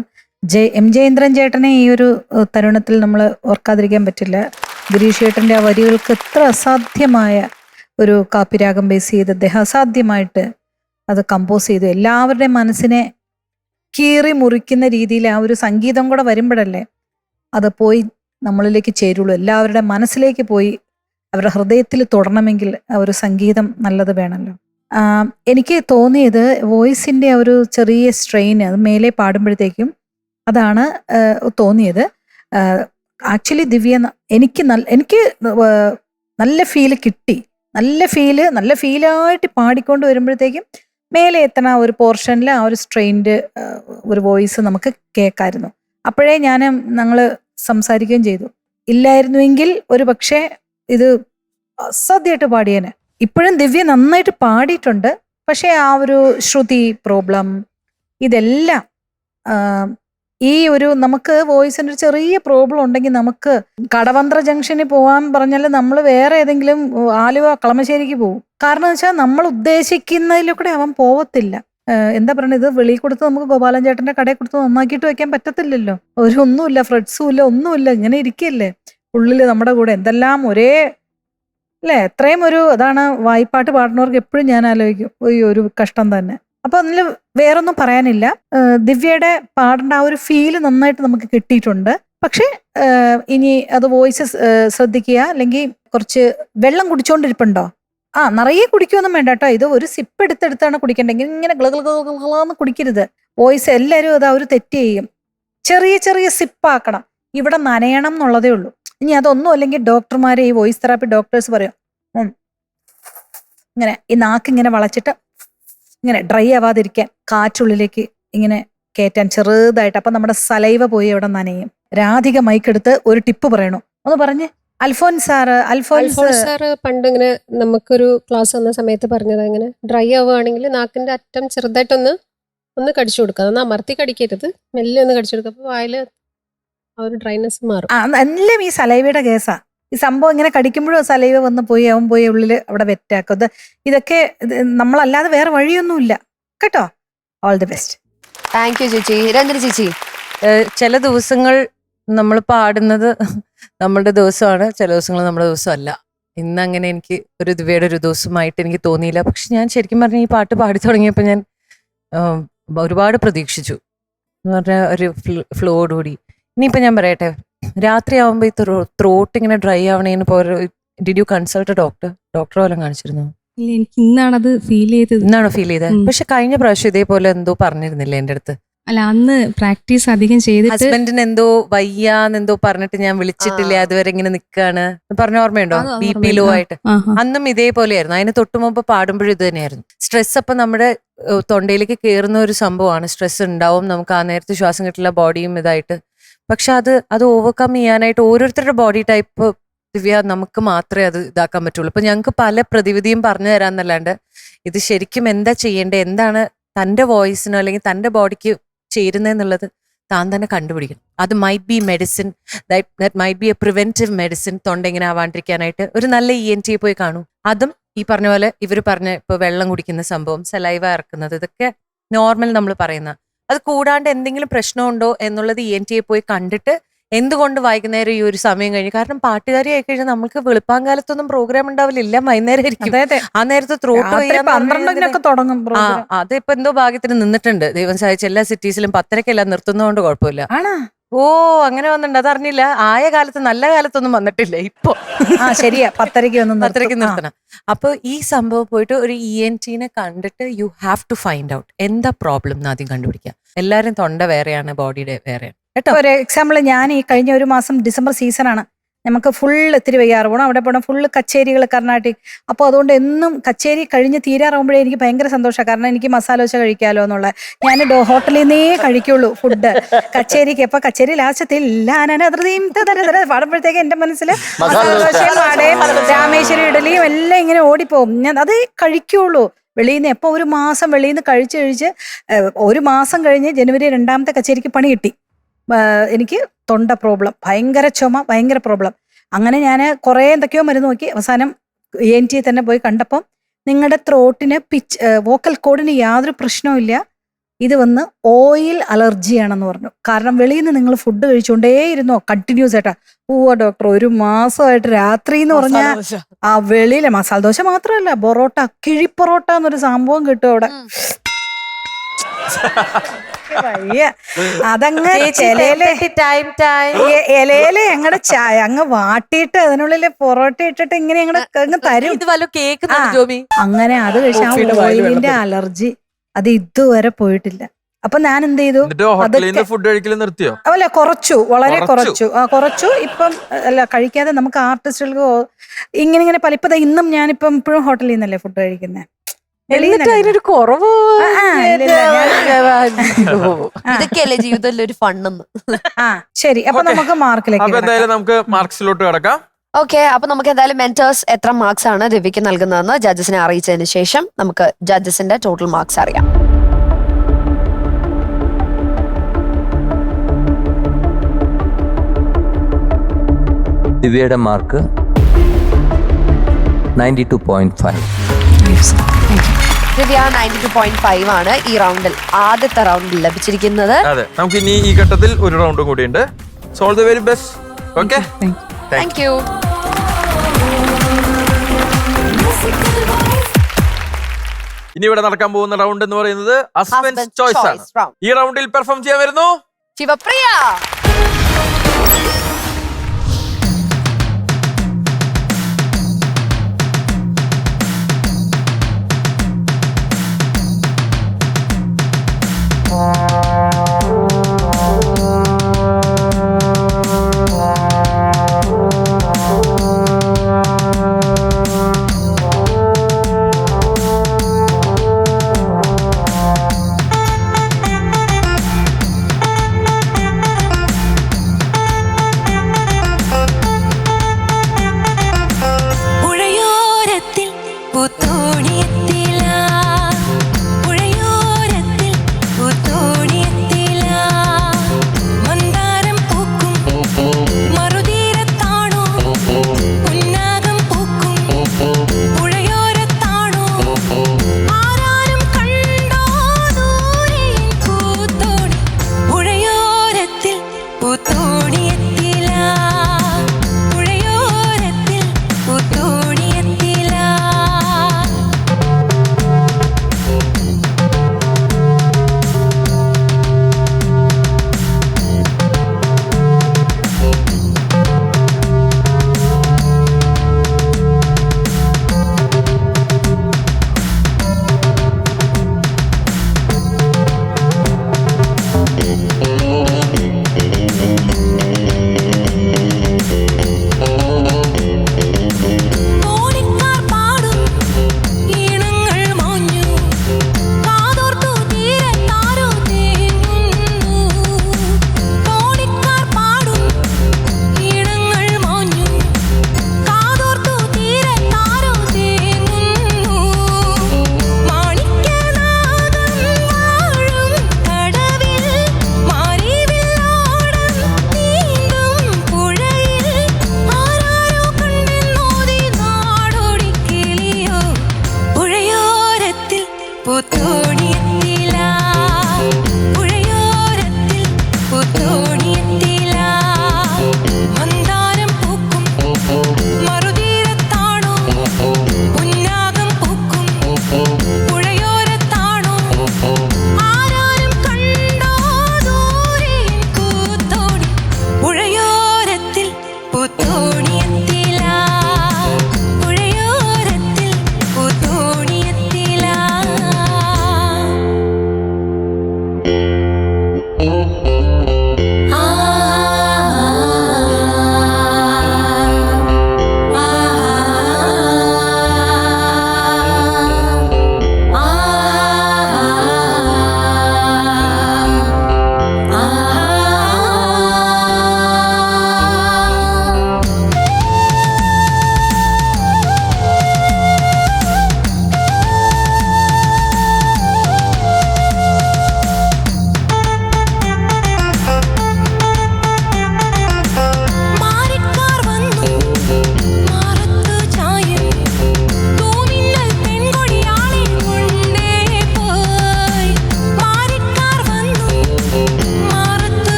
എം ജയേന്ദ്രൻ ചേട്ടനെ ഈ ഒരു തരുണത്തിൽ നമ്മൾ ഓർക്കാതിരിക്കാൻ പറ്റില്ല. ഗിരീഷ് ചേട്ടന്റെ ആ വരികൾക്ക് എത്ര അസാധ്യമായ ഒരു കാപ്പിരാഗം ബേസ് ചെയ്ത് അദ്ദേഹം അസാധ്യമായിട്ട് അത് കമ്പോസ് ചെയ്തു. എല്ലാവരുടെയും മനസ്സിനെ കീറി മുറിക്കുന്ന രീതിയിൽ ആ ഒരു സംഗീതം കൂടെ വരുമ്പോഴല്ലേ അത് പോയി നമ്മളിലേക്ക് ചേരുള്ളൂ. എല്ലാവരുടെ മനസ്സിലേക്ക് പോയി അവരുടെ ഹൃദയത്തിൽ തൊടണമെങ്കിൽ ആ ഒരു സംഗീതം നല്ലത് വേണമല്ലോ. എനിക്ക് തോന്നിയത് വോയിസിന്റെ ആ ഒരു ചെറിയ സ്ട്രെയിൻ അത് മേലെ പാടുമ്പോഴത്തേക്കും അതാണ് തോന്നിയത്. ആക്ച്വലി ദിവ്യ എനിക്ക് നല്ല ഫീല് കിട്ടി. നല്ല ഫീലായിട്ട് പാടിക്കൊണ്ട് വരുമ്പോഴത്തേക്കും മേലെ എത്തണ ഒരു പോർഷനിൽ ആ ഒരു സ്ട്രെയിൻഡ് ഒരു വോയിസ് നമുക്ക് കേൾക്കായിരുന്നു. അപ്പോഴേ ഞങ്ങൾ സംസാരിക്കുകയും ചെയ്തു, ഇല്ലായിരുന്നുവെങ്കിൽ ഒരു പക്ഷേ ഇത് അസാധ്യമായിട്ട് പാടിയേനെ. ഇപ്പോഴും ദിവ്യ നന്നായിട്ട് പാടിയിട്ടുണ്ട്. പക്ഷേ ആ ഒരു ശ്രുതി പ്രോബ്ലം ഇതെല്ലാം ഈ ഒരു നമുക്ക് വോയിസിൻ്റെ ഒരു ചെറിയ പ്രോബ്ലം ഉണ്ടെങ്കിൽ നമുക്ക് കടവന്ത്ര ജംഗ്ഷനിൽ പോകാൻ പറഞ്ഞാൽ നമ്മൾ വേറെ ഏതെങ്കിലും ആലുവ കളമശ്ശേരിക്ക് പോകും. കാരണം എന്ന് വെച്ചാൽ നമ്മൾ ഉദ്ദേശിക്കുന്നതിലൂടെ അവൻ പോവത്തില്ല. എന്താ പറയുന്നത്, ഇത് വെളിയിൽ കൊടുത്ത് നമുക്ക് ഗോപാലൻ ചേട്ടന്റെ കടയിൽ കൊടുത്ത് നന്നാക്കിയിട്ട് വെക്കാൻ പറ്റത്തില്ലല്ലോ. ഒന്നുമില്ല, ഫ്രെഡ്സും ഇല്ല, ഒന്നുമില്ല, ഇങ്ങനെ ഇരിക്കല്ലേ ഉള്ളിൽ നമ്മുടെ കൂടെ. എന്തെല്ലാം ഒരേ അല്ലേ, എത്രയും അതാണ് വായ്പാട്ട് പാടുന്നവർക്ക് എപ്പോഴും ഞാൻ ആലോചിക്കും ഒരു കഷ്ടം തന്നെ. അപ്പൊ അതിൽ വേറൊന്നും പറയാനില്ല. ദിവ്യയുടെ പാടേണ്ട ആ ഒരു ഫീല് നന്നായിട്ട് നമുക്ക് കിട്ടിയിട്ടുണ്ട്. പക്ഷെ ഇനി അത് വോയിസ് ശ്രദ്ധിക്കുക. അല്ലെങ്കിൽ കുറച്ച് വെള്ളം കുടിച്ചോണ്ടിരിപ്പുണ്ടോ? നിറയെ കുടിക്കുമൊന്നും വേണ്ട കേട്ടോ. ഇത് ഒരു സിപ്പ് എടുത്തെടുത്താണ് കുടിക്കേണ്ടത്. ഇങ്ങനെ ഗ്ലഗ്ലഗ്ലഗ്ലന്ന് കുടിക്കരുത്. വോയിസ് എല്ലാവരും അത് ഒരു തെറ്റ് ചെയ്യും. ചെറിയ ചെറിയ സിപ്പാക്കണം. ഇവിടെ നനയണം എന്നുള്ളതേ ഉള്ളൂ. ഇനി അതൊന്നും അല്ലെങ്കിൽ ഡോക്ടർമാരെ ഈ വോയിസ് തെറാപ്പി ഡോക്ടേഴ്സ് പറയും ഇങ്ങനെ ഈ നാക്ക് ഇങ്ങനെ വളച്ചിട്ട് ഇങ്ങനെ ഡ്രൈ ആവാതിരിക്കാൻ കാറ്റുള്ളിലേക്ക് ഇങ്ങനെ കയറ്റാൻ ചെറുതായിട്ട്. അപ്പൊ നമ്മുടെ സലൈവ പോയി അവിടെ നനയും. രാധിക മൈക്കെടുത്ത് ഒരു ടിപ്പ് പറയണു, ഒന്ന് പറഞ്ഞ്. അൽഫോൻസ് സാറ് പണ്ട് ഇങ്ങനെ നമുക്കൊരു ക്ലാസ് വന്ന സമയത്ത് പറഞ്ഞത്, ഇങ്ങനെ ഡ്രൈ ആവുകയാണെങ്കിൽ നാക്കിന്റെ അറ്റം ചെറുതായിട്ടൊന്ന് കടിച്ചു കൊടുക്കുക. അതൊന്ന് അമർത്തി കടിക്കരുത്, മെല്ലെ ഒന്ന് കടിച്ചു കൊടുക്കുക. അപ്പൊ വായില് ആ ഒരു ഡ്രൈനെസ് മാറും. എല്ലാം ഈ സലൈവയുടെ കേസാ. ഈ സംഭവം ഇങ്ങനെ കടിക്കുമ്പോഴും സലൈവ വന്ന് പോയി അവൻ പോയി ഉള്ളിൽ അവിടെ വെറ്റാക്കും. ഇതൊക്കെ നമ്മളല്ലാതെ വേറെ വഴിയൊന്നുമില്ല കേട്ടോ. All the best. Thank U ചേച്ചി. രഞ്ജന ചേച്ചി. ചില ദിവസങ്ങൾ നമ്മൾ പാടുന്നത് നമ്മളുടെ ദിവസമാണ്, ചില ദിവസങ്ങൾ നമ്മുടെ ദിവസമല്ല. ഇന്ന് അങ്ങനെ എനിക്ക് ഒരു ദിവ്യയുടെ ഒരു ദിവസമായിട്ട് എനിക്ക് തോന്നിയില്ല. പക്ഷെ ഞാൻ ശരിക്കും പറഞ്ഞാൽ ഈ പാട്ട് പാടി തുടങ്ങിയപ്പോൾ ഞാൻ ഒരുപാട് പ്രതീക്ഷിച്ചു എന്ന് പറഞ്ഞാൽ ഒരു ഫ്ലോയോടുകൂടി. ഇനിയിപ്പോൾ ഞാൻ പറയട്ടെ, രാത്രി ആവുമ്പോൾ ഈ ത്രോട്ട് ഇങ്ങനെ ഡ്രൈ ആവണേന്ന് ഡിഡ് യു കൺസൾട്ട് ഡോക്ടർ വല്ലതും കാണിച്ചിരുന്നു? ഇല്ല, എനിക്ക് ഇന്നാണത് ഫീൽ ചെയ്തത്. ഇന്നാണോ ഫീൽ ചെയ്തത്? പക്ഷെ കഴിഞ്ഞ പ്രാവശ്യം ഇതേപോലെ എന്തോ പറഞ്ഞിരുന്നില്ലേ എൻ്റെ അടുത്ത്? അല്ല, അന്ന് പ്രാക്ടീസ് അധികം ചെയ്തിട്ട് ഹസ്ബൻഡിന് എന്തോ വയ്യാന്നെന്തോ പറഞ്ഞിട്ട് ഞാൻ വിളിച്ചിട്ടില്ല, അതുവരെ ഇങ്ങനെ നിക്കാണ് പറഞ്ഞ ഓർമ്മയുണ്ടോ? BP ലോ ആയിട്ട്. അന്നും ഇതേപോലെയായിരുന്നു. അതിന് തൊട്ടുമുമ്പ് പാടുമ്പോഴും ഇത് തന്നെയായിരുന്നു. സ്ട്രെസ് അപ്പൊ നമ്മുടെ തൊണ്ടയിലേക്ക് കയറുന്ന ഒരു സംഭവമാണ്. സ്ട്രെസ് ഉണ്ടാവും, നമുക്ക് ആ നേരത്തെ ശ്വാസം കിട്ടില്ല, ബോഡിയും ഇതായിട്ട്. പക്ഷെ അത് ഓവർകം ചെയ്യാനായിട്ട് ഓരോരുത്തരുടെ ബോഡി ടൈപ്പ് ദിവ്യ നമുക്ക് മാത്രമേ അത് ഇതാക്കാൻ പറ്റുള്ളൂ. ഇപ്പൊ ഞങ്ങൾക്ക് പല പ്രതിവിധിയും പറഞ്ഞു തരാന്നല്ലാണ്ട് ഇത് ശരിക്കും എന്താ ചെയ്യേണ്ടത്, എന്താണ് തൻ്റെ വോയിസിനോ അല്ലെങ്കിൽ തൻ്റെ ബോഡിക്ക് ചേരുന്നതെന്നുള്ളത് താൻ തന്നെ കണ്ടുപിടിക്കണം. അത് might be medicine, that might be A preventive medicine. തൊണ്ട ഇങ്ങനെ ആവാണ്ടിരിക്കാനായിട്ട് ഒരു നല്ല ENT പോയി കാണൂ. അതും ഈ പറഞ്ഞ പോലെ ഇവർ പറഞ്ഞ ഇപ്പൊ വെള്ളം കുടിക്കുന്ന സംഭവം, സലൈവ ഇറക്കുന്നത്, ഇതൊക്കെ നോർമൽ നമ്മൾ പറയുന്ന. അത് കൂടാണ്ട് എന്തെങ്കിലും പ്രശ്നമുണ്ടോ എന്നുള്ളത് ENT പോയി കണ്ടിട്ട് എന്തുകൊണ്ട് വൈകുന്നേരം ഈ ഒരു സമയം കഴിഞ്ഞ്, കാരണം പാട്ടുകാരി ആയി കഴിഞ്ഞാൽ നമുക്ക് വെളുപ്പാങ്കാലത്തൊന്നും പ്രോഗ്രാം ഉണ്ടാവില്ല, വൈകുന്നേരം ആയിരിക്കും. ആ നേരത്തെ ത്രോട്ട് തുടങ്ങും. അതിപ്പോ എന്തോ ഭാഗ്യത്തിന് നിന്നിട്ടുണ്ട്, ദൈവം സഹായിച്ച. എല്ലാ സിറ്റീസിലും 10:30 നിർത്തുന്നതുകൊണ്ട് കുഴപ്പമില്ല. ഓ, അങ്ങനെ വന്നിട്ടുണ്ട്, അതറിഞ്ഞില്ല. ആയ കാലത്ത് നല്ല കാലത്തൊന്നും വന്നിട്ടില്ല. ഇപ്പൊ ശരിയാ, 10:30 നിർത്തണം. അപ്പൊ ഈ സംഭവം പോയിട്ട് ഒരു ENT-നെ കണ്ടിട്ട് you have to find out എന്താ പ്രോബ്ലം എന്ന് ആദ്യം കണ്ടുപിടിക്കാം. എല്ലാരും തൊണ്ട വേറെയാണ്, ബോഡിയുടെ വേറെയാണ് കേട്ടോ. ഒരു എക്സാമ്പിൾ, ഞാൻ ഈ കഴിഞ്ഞ ഒരു മാസം ഡിസംബർ സീസണാണ്, നമുക്ക് ഫുള്ള് തിരുവയ്യാറ് പോകണം, അവിടെ പോകണം, ഫുള്ള് കച്ചേരികൾ കർണാട്ടിക്. അപ്പോൾ അതുകൊണ്ട് എന്നും കച്ചേരി കഴിഞ്ഞ് തീരാറാകുമ്പോഴേ എനിക്ക് ഭയങ്കര സന്തോഷമാണ്. കാരണം എനിക്ക് മസാല ദോശ കഴിക്കാമല്ലോ എന്നുള്ള. ഞാൻ ഹോട്ടലിൽ നിന്നേ കഴിക്കുള്ളൂ ഫുഡ് കച്ചേരിക്ക്. അപ്പൊ കച്ചേരി ലാസ്റ്റത്തിൽ പാടുമ്പോഴത്തേക്ക് എന്റെ മനസ്സിൽ മസാല ദോശയും വടയും രാമേശ്വരി ഇഡലിയും എല്ലാം ഇങ്ങനെ ഓടിപ്പോവും. ഞാൻ അത് കഴിക്കുള്ളൂ. വെളിയിൽ നിന്ന് എപ്പോൾ ഒരു മാസം വെളിയിൽ നിന്ന് കഴിച്ച് ഒരു മാസം കഴിഞ്ഞ് ജനുവരി 2ാമത്തെ കച്ചേരിക്ക് പണി കിട്ടി. എനിക്ക് തൊണ്ട പ്രോബ്ലം, ഭയങ്കര ചുമ, ഭയങ്കര പ്രോബ്ലം. അങ്ങനെ ഞാൻ കുറേ എന്തൊക്കെയോ മരുന്ന് നോക്കി. അവസാനം ENT തന്നെ പോയി കണ്ടപ്പം നിങ്ങളുടെ ത്രോട്ടിന് വോക്കൽ കോഡിന് യാതൊരു പ്രശ്നവും, ഇത് വന്ന് ഓയിൽ അലർജിയാണെന്ന് പറഞ്ഞു. കാരണം വെളിയിൽ നിന്ന് നിങ്ങൾ ഫുഡ് കഴിച്ചുകൊണ്ടേയിരുന്നോ കണ്ടിന്യൂസ് ആയിട്ടാ. ഡോക്ടർ, ഒരു മാസമായിട്ട് രാത്രി എന്ന് പറഞ്ഞാൽ ആ വെളിയിലെ മസാല ദോശ മാത്രമല്ല, പൊറോട്ട, കിഴിപ്പൊറോട്ട എന്നൊരു സംഭവം കിട്ടും അവിടെ. അതങ്ങ് ഇലയില് ഞങ്ങളുടെ ചായ അങ്ങ് വാട്ടിയിട്ട് അതിനുള്ളില് പൊറോട്ട ഇട്ടിട്ട് ഇങ്ങനെ അങ്ങ് തരും. അങ്ങനെ അത് കഴിച്ച ആ ഓയിലിന്റെ അലർജി അത് ഇതുവരെ പോയിട്ടില്ല. അപ്പൊ ഞാൻ എന്ത് ചെയ്തു, ഫുഡ് കഴിക്കൽ നിർത്തിയോ? അല്ല, വളരെ കുറച്ചു. ഇപ്പം അല്ല കഴിക്കാതെ നമുക്ക് ആർട്ടിസ്റ്റുകൾക്ക് ഇങ്ങനെ പലിപ്പത. ഇന്നും ഞാനിപ്പം ഇപ്പോഴും ഹോട്ടലിൽ നിന്നല്ലേ ഫുഡ് കഴിക്കുന്നത്. അതിനൊരു കുറവ് ഇതൊക്കെയല്ലേ ജീവിതത്തിൽ ഒരു ഫണ്ണെന്ന്. ശരി, അപ്പൊ നമുക്ക് മാർക്കിലേക്ക് എന്തായാലും നമുക്ക് മാർക്സിലോട്ട് കിടക്കാം. ഓക്കെ, അപ്പൊ നമുക്ക് എന്തായാലും മെന്റേഴ്സ് എത്ര മാർക്സ് ആണ് ദിവ്യക്ക് നൽകുന്നതെന്ന് ജഡ്ജസിനെ അറിയിച്ചതിന് ശേഷം നമുക്ക് ജഡ്ജസിന്റെ ടോട്ടൽ മാർക്സ് അറിയാം. ദിവ്യയുടെ മാർക്ക് 92.5. ദിവ്യ 92.5 ആണ് ഈ റൗണ്ടിൽ, ആദ്യത്തെ റൗണ്ടിൽ ലഭിച്ചിരിക്കുന്നത്. അതെ, നമുക്ക് ഇനി ഈ ഘട്ടത്തിൽ ഒരു റൗണ്ടും കൂടിയുണ്ട്. So all the very best. Okay, thank you. ഇനി ഇവിടെ നടക്കാൻ പോകുന്ന റൗണ്ട് എന്ന് പറയുന്നത് ഹസ്ബൻഡ് ചോയ്സ് ആണ്. ഈ റൗണ്ടിൽ പെർഫോം ചെയ്യാൻ വരുന്നു ശിവപ്രിയ.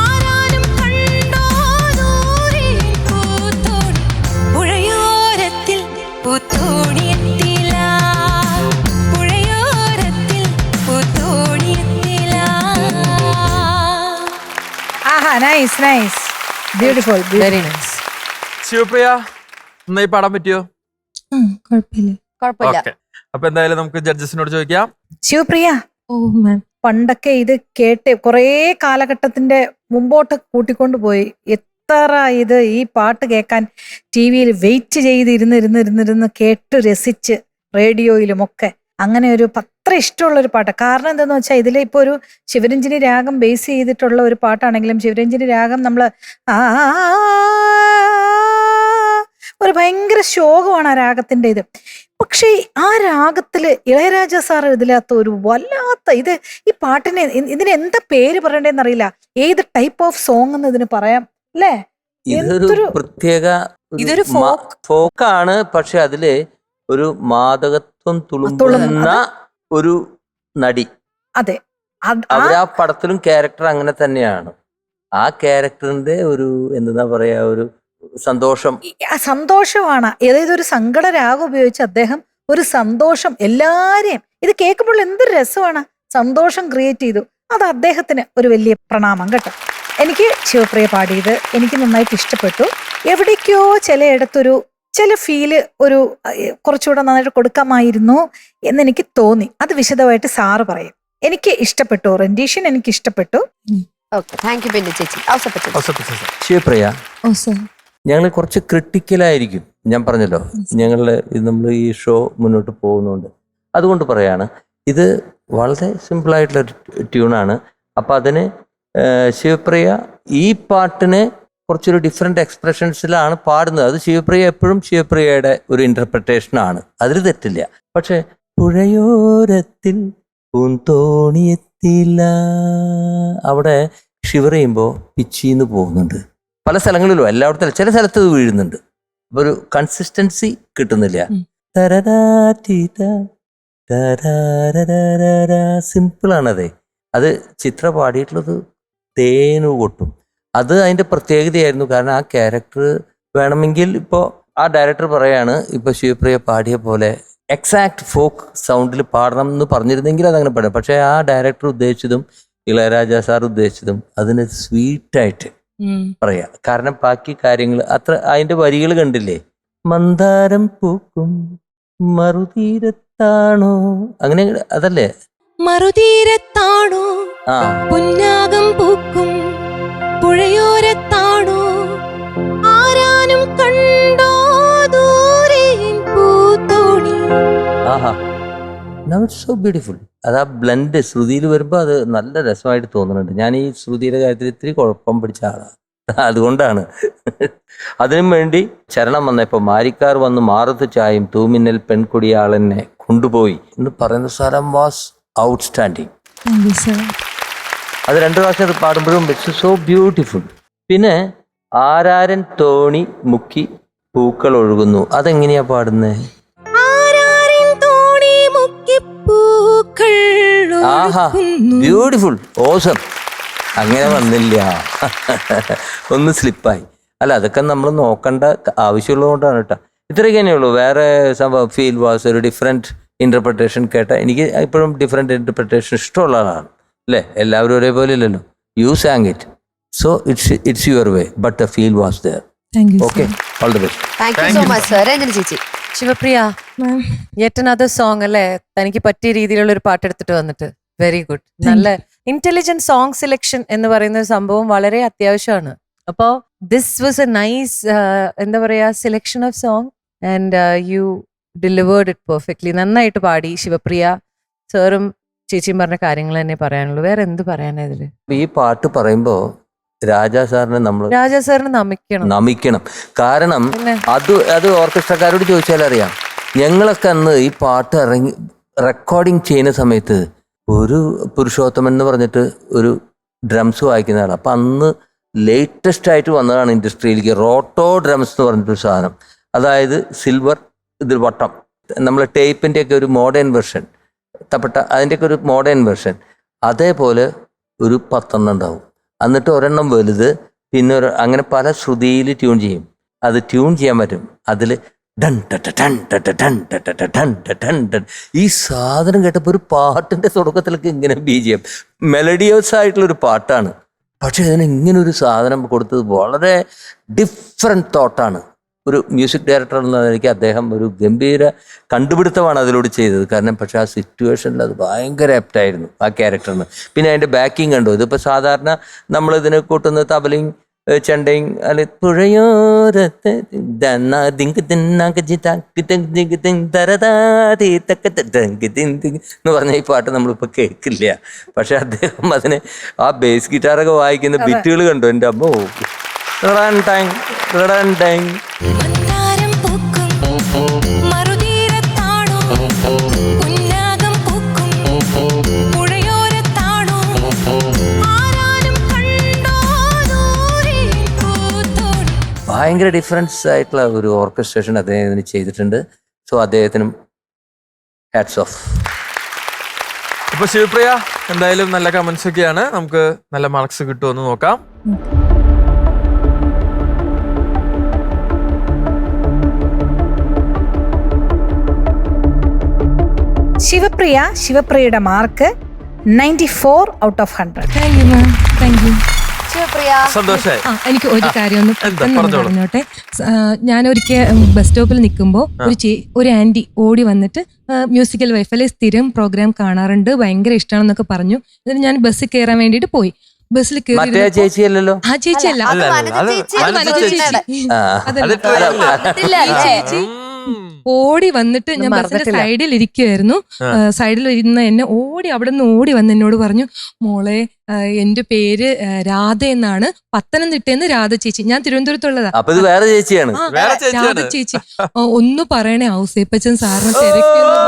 ആരാനും കണ്ടോ ദൂരെ പൂത്തോണി പുഴയോരത്തിൽ പൂത്തോണിയെത്തില്ല പുഴയോരത്തിൽ പൂത്തോണിയെത്തില്ല. ആഹാ, nice nice, beautiful. Very nice. Shivapriya, നന്നായി പാടാൻ പറ്റിയോ? കുഴപ്പമില്ല. കുഴപ്പമില്ല. ഓക്കെ, അപ്പൊ എന്തായാലും നമുക്ക് ജഡ്ജസിനോട് ചോദിക്കാം. ശിവപ്രിയ, ഓ മാം. പണ്ടൊക്കെ ഇത് കേട്ട് കുറേ കാലഘട്ടത്തിന്റെ മുമ്പോട്ട് കൂട്ടിക്കൊണ്ടു പോയി. എത്ര ഇത് ഈ പാട്ട് കേൾക്കാൻ ടി വിയിൽ വെയിറ്റ് ചെയ്ത് ഇരുന്നിരുന്ന് കേട്ട് രസിച്ച് റേഡിയോയിലും ഒക്കെ അങ്ങനെ ഒരു അത്ര ഇഷ്ടമുള്ള ഒരു പാട്ട്. കാരണം എന്താന്ന് വെച്ചാൽ ഇതിൽ ഇപ്പൊ ഒരു ശിവരഞ്ജിനി രാഗം ബേസ് ചെയ്തിട്ടുള്ള ഒരു പാട്ടാണെങ്കിലും ശിവരഞ്ജിനി രാഗം നമ്മള് ഒരു ഭയങ്കര ശോകമാണ് ആ രാഗത്തിന്റെ ഇത്. പക്ഷേ ആ രാഗത്തില് ഇളയരാജ സാർ ഇതിനകത്ത് ഒരു വല്ലാത്ത ഇത്, ഈ പാട്ടിനെ ഇതിന് എന്താ പേര് പറയണ്ടേന്ന് അറിയില്ല. ഏത് ടൈപ്പ് ഓഫ് സോങ് എന്ന് ഇതിന് പറയാം അല്ലേ? ഇതൊരു പ്രത്യേക ഇതൊരു ഫോക്കാണ്. പക്ഷെ അതില് ഒരു മാദകത്വം തുളുമ്പുന്ന ഒരു നടി. അതെ, അവർ ആ പടത്തിലും ക്യാരക്ടർ അങ്ങനെ തന്നെയാണ്. ആ ക്യാരക്ടറിന്റെ ഒരു എന്താ പറയാ, ഒരു സന്തോഷം, സന്തോഷമാണ്. ഏതായത് ഒരു സങ്കട രാഗം ഉപയോഗിച്ച് അദ്ദേഹം ഒരു സന്തോഷം എല്ലാരെയും, ഇത് കേൾക്കുമ്പോൾ എന്തൊരു രസമാണ്, സന്തോഷം ക്രിയേറ്റ് ചെയ്തു. അത് അദ്ദേഹത്തിന് ഒരു വലിയ പ്രണാമം കേട്ടോ. എനിക്ക് ശിവപ്രിയ പാടിയത് എനിക്ക് നന്നായിട്ട് ഇഷ്ടപ്പെട്ടു. എവിടേക്കോ ചിലയിടത്തൊരു ചില ഫീല് ഒരു കുറച്ചുകൂടെ നന്നായിട്ട് കൊടുക്കാമായിരുന്നു എന്നെനിക്ക് തോന്നി. അത് വിശദമായിട്ട് സാറ് പറയും. എനിക്ക് ഇഷ്ടപ്പെട്ടു, റെൻഡീഷൻ എനിക്ക് ഇഷ്ടപ്പെട്ടു. Okay, thank you. പിന്നെ ചേച്ചി ശിവപ്രിയ, ഓ സർ. ഞങ്ങൾ കുറച്ച് ക്രിട്ടിക്കലായിരിക്കും. ഞാൻ പറഞ്ഞല്ലോ, നമ്മൾ ഈ ഷോ മുന്നോട്ട് പോകുന്നുണ്ട്, അതുകൊണ്ട് പറയാണ്. ഇത് വളരെ സിമ്പിളായിട്ടുള്ളൊരു ട്യൂണാണ്. അപ്പം അതിന് ശിവപ്രിയ ഈ പാട്ടിന് കുറച്ചൊരു ഡിഫറെൻ്റ് എക്സ്പ്രഷൻസിലാണ് പാടുന്നത്. അത് ശിവപ്രിയ എപ്പോഴും ശിവപ്രിയയുടെ ഒരു ഇൻ്റർപ്രിട്ടേഷനാണ്, അതിൽ തെറ്റില്ല. പക്ഷെ പുഴയോരത്തിൽ പൂന്തോണിയെത്തില്ല, അവിടെ ഷിവർ ചെയ്യുമ്പോൾ പിച്ചിന്ന് പോകുന്നുണ്ട്. പല സ്ഥലങ്ങളിലും, എല്ലായിടത്തും ചില സ്ഥലത്ത് ഇത് വീഴുന്നുണ്ട്. അപ്പൊ ഒരു കൺസിസ്റ്റൻസി കിട്ടുന്നില്ല. സിമ്പിളാണതേ. അത് ചിത്ര പാടിയിട്ടുള്ളത് തേനു കൊട്ടും. അത് അതിന്റെ പ്രത്യേകതയായിരുന്നു. കാരണം ആ ക്യാരക്ടർ വേണമെങ്കിൽ ഇപ്പോൾ ആ ഡയറക്ടർ പറയാണ്, ഇപ്പൊ ശിവപ്രിയ പാടിയ പോലെ എക്സാക്ട് ഫോക്ക് സൗണ്ടിൽ പാടണം എന്ന് പറഞ്ഞിരുന്നെങ്കിൽ അതങ്ങനെ പാടാം. പക്ഷെ ആ ഡയറക്ടർ ഉദ്ദേശിച്ചതും ഇളയരാജ സാർ ഉദ്ദേശിച്ചതും അതിന് സ്വീറ്റായിട്ട് പറയാം. കാരണം ബാക്കി കാര്യങ്ങൾ അത്ര, അതിന്റെ വരികൾ കണ്ടില്ലേ, മന്ദാരം പൂക്കും മറുതീരത്താണോ, അങ്ങനെ അതല്ലേ, മറുതീരത്താണോ ആ പുന്നാകം പൂക്കും പുഴയോരത്താണോ ആരാനും കണ്ടോ ദൂരെ പൂത്തോണി. ആഹാ, സോ ബ്യൂട്ടിഫുൾ. അത് ആ ബ്ലെൻഡ് ശ്രുതിയിൽ വരുമ്പോൾ അത് നല്ല രസമായിട്ട് തോന്നുന്നുണ്ട്. ഞാൻ ഈ ശ്രുതിയുടെ കാര്യത്തിൽ ഇത്തിരി കുഴപ്പം പിടിച്ച ആളാണ്, അതുകൊണ്ടാണ്. അതിനും വേണ്ടി ചരണം വന്നപ്പോൾ മാരിക്കാർ വന്ന് മാറത്ത് ചായും തൂമിന്നൽ പെൺകുടിയാളെന്നെ കൊണ്ടുപോയി എന്ന് പറയുന്ന സ്ഥലം was outstanding. Thank you sir. അത് രണ്ടു പ്രാവശ്യം അത് പാടുമ്പോഴും ഇറ്റ്സ് സോ ബ്യൂട്ടിഫുൾ. പിന്നെ ആരാരൻ തോണി മുക്കി പൂക്കൾ ഒഴുകുന്നു, അതെങ്ങനെയാ പാടുന്നത്? ആഹാ, ബ്യൂട്ടിഫുൾ, ഓസം. അങ്ങനെ വന്നില്ല, ഒന്ന് സ്ലിപ്പായി. അല്ല, അതൊക്കെ നമ്മൾ നോക്കേണ്ട ആവശ്യമുള്ളത് കൊണ്ടാണ് കേട്ടോ. ഇത്രയൊക്കെ തന്നെയുള്ളൂ. വേറെ സംഭവം ഫീൽ വാസ് ഒരു ഡിഫറെൻറ്റ് ഇൻ്റർപ്രിട്ടേഷൻ കേട്ട. എനിക്ക് ഇപ്പോഴും ഡിഫറെൻറ്റ് ഇൻ്റർപ്രിട്ടേഷൻ ഇഷ്ടമുള്ള ആളാണ് അല്ലേ. എല്ലാവരും ഒരേപോലെ ഇല്ലല്ലോ. You sang it, so it's your way, but the feel was there. Thank you okay, all the best. Thank you so much sir. Ranjana ചേച്ചി. Shivapriya, ma'am. Yet another song അല്ലേ, തനിക്ക് പറ്റിയ രീതിയിലുള്ള ഒരു പാട്ട് എടുത്തിട്ട് വന്നിട്ട് വെരി ഗുഡ്. നല്ല ഇന്റലിജന്റ് സോങ് സെലക്ഷൻ എന്ന് പറയുന്ന ഒരു സംഭവം വളരെ അത്യാവശ്യമാണ്. അപ്പോൾ ദിസ് വാസ് എ നൈസ് എന്താ പറയാ selection of song and you delivered it perfectly. നന്നായിട്ട് പാടി ശിവപ്രിയ. സാറും ചേച്ചിയും പറഞ്ഞ കാര്യങ്ങൾ തന്നെ പറയാനുള്ളൂ, വേറെ എന്ത് പറയാനാ ഇതില്. ഈ പാട്ട് പറയുമ്പോൾ രാജാ സാറിനെ നമ്മൾ രാജാ സാറിന് നമിക്കണം. കാരണം പിന്നെ? അത് ഓർക്കസ്ട്രക്കാരോട് ചോദിച്ചാൽ അറിയാം. ഞങ്ങളൊക്കെ അന്ന് ഈ പാട്ട് റെക്കോർഡിങ് ചെയ്യുന്ന സമയത്ത് ഒരു പുരുഷോത്തമൻ എന്ന് പറഞ്ഞിട്ട് ഒരു ഡ്രംസ് വായിക്കുന്ന ആളാണ്. അപ്പം അന്ന് ലേറ്റസ്റ്റ് ആയിട്ട് വന്നതാണ് ഇൻഡസ്ട്രിയിലേക്ക് റോട്ടോ ഡ്രംസ് എന്ന് പറഞ്ഞിട്ടൊരു സാധനം. അതായത് സിൽവർ ഇതിൽ വട്ടം, നമ്മളെ ടേപ്പിൻ്റെ ഒക്കെ ഒരു മോഡേൺ വെർഷൻ, തപ്പട്ട അതിൻ്റെയൊക്കെ ഒരു മോഡേൺ വെർഷൻ. അതേപോലെ ഒരു 10 ഉണ്ടാവും. എന്നിട്ട് ഒരെണ്ണം വലുത്, പിന്നെ അങ്ങനെ പല ശ്രുതിയിൽ ട്യൂൺ ചെയ്യും. അത് ട്യൂൺ ചെയ്യാൻ പറ്റും. അതിൽ ഈ സാധനം കേട്ടപ്പോൾ ഒരു പാട്ടിന്റെ തുടക്കത്തിലൊക്കെ ഇങ്ങനെ BGM മെലഡിയസ് ആയിട്ടുള്ളൊരു പാട്ടാണ്. പക്ഷെ അതിന് ഇങ്ങനെ ഒരു സാധനം കൊടുത്തത് വളരെ ഡിഫറെൻറ്റ് തോട്ടാണ്. ഒരു മ്യൂസിക് ഡയറക്ടർ എന്ന നിലയ്ക്ക് അദ്ദേഹം ഒരു ഗംഭീര കണ്ടുപിടുത്തമാണ് അതിലൂടെ ചെയ്തത്. കാരണം പക്ഷെ ആ സിറ്റുവേഷനിൽ അത് ഭയങ്കര ആപ്റ്റായിരുന്നു ആ ക്യാരക്ടറിന്. പിന്നെ അതിൻ്റെ ബാക്കിങ് കണ്ടു. ഇതിപ്പോൾ സാധാരണ നമ്മളിതിനെ കൂട്ടുന്ന തബലയും ചെണ്ടയും അല്ലെ പുഴയോരത്ത് എന്ന് പറഞ്ഞ ഈ പാട്ട് നമ്മളിപ്പോൾ കേൾക്കില്ല. പക്ഷെ അദ്ദേഹം അതിനെ ആ ബേസ് ഗിറ്റാറൊക്കെ വായിക്കുന്ന ബിറ്റുകൾ കണ്ടു. എൻ്റെ അമ്മോ മന്ദാരം പൂക്കും മറുതീരത്താണോ പുന്നാകം പൂക്കും പുഴയോരത്താണോ ആരാനും കണ്ടോ ദൂരെ പൂത്തോണി. ഭയങ്കര ഡിഫറൻസ് ആയിട്ടുള്ള ഒരു ഓർക്കസ്ട്രേഷൻ അദ്ദേഹത്തിന് ചെയ്തിട്ടുണ്ട്. സോ അദ്ദേഹത്തിനും ഹാറ്റ്സ് ഓഫ്. അപ്പൊ ശിവപ്രിയ, എന്തായാലും നല്ല കമന്റ്സ് ഒക്കെയാണ്. നമുക്ക് നല്ല മാർക്സ് കിട്ടുമെന്ന് നോക്കാം. ശിവപ്രിയയുടെ mark 94 out of 100. Thank you ma'am, thank you. Shivapriya സന്തോഷായി. എനിക്ക് ഒരു കാര്യം ഒന്ന് പെട്ടെന്ന് പറഞ്ഞോളൂ. പറഞ്ഞോട്ടെ. ഞാൻ ഒരിക്കൽ ബസ് സ്റ്റോപ്പിൽ നിൽക്കുമ്പോൾ ഒരു ആന്റി ഓടി വന്നിട്ട് മ്യൂസിക്കൽ വൈഫ് അല്ലെ സ്ഥിരം പ്രോഗ്രാം കാണാറുണ്ട്, ഭയങ്കര ഇഷ്ടമാണെന്നൊക്കെ പറഞ്ഞു. എന്നിട്ട് ഞാൻ ബസ്സിൽ കയറാൻ വേണ്ടിയിട്ട് പോയി. ബസ്സിൽ മറ്റേ ചേച്ചിയല്ലല്ലോ. ആ ചേച്ചിയല്ല, അത് വനജ ചേച്ചി. അത് വനജ ചേച്ചി. അതല്ല. വന്നിട്ടില്ല ഈ ചേച്ചി ഓടി വന്നിട്ട് ഞാൻ ബസ്സിന്റെ സൈഡിൽ ഇരിക്കുവായിരുന്നു. സൈഡിൽ ഇരുന്ന് എന്നെ അവിടെ നിന്ന് ഓടി വന്ന് എന്നോട് പറഞ്ഞു, മോളെ എന്റെ പേര് രാധ എന്നാണ്, പത്തനംതിട്ടയെന്ന് രാധ ചേച്ചി, ഞാൻ തിരുവനന്തപുരത്തുള്ളതാ. അപ്പൊ ഇത് വേറെ ചേച്ചിയാണ്. രാധ ചേച്ചി ഒന്ന് പറയണേ ഔസേപ്പച്ചൻ സാറിന് തിരക്കെന്ന്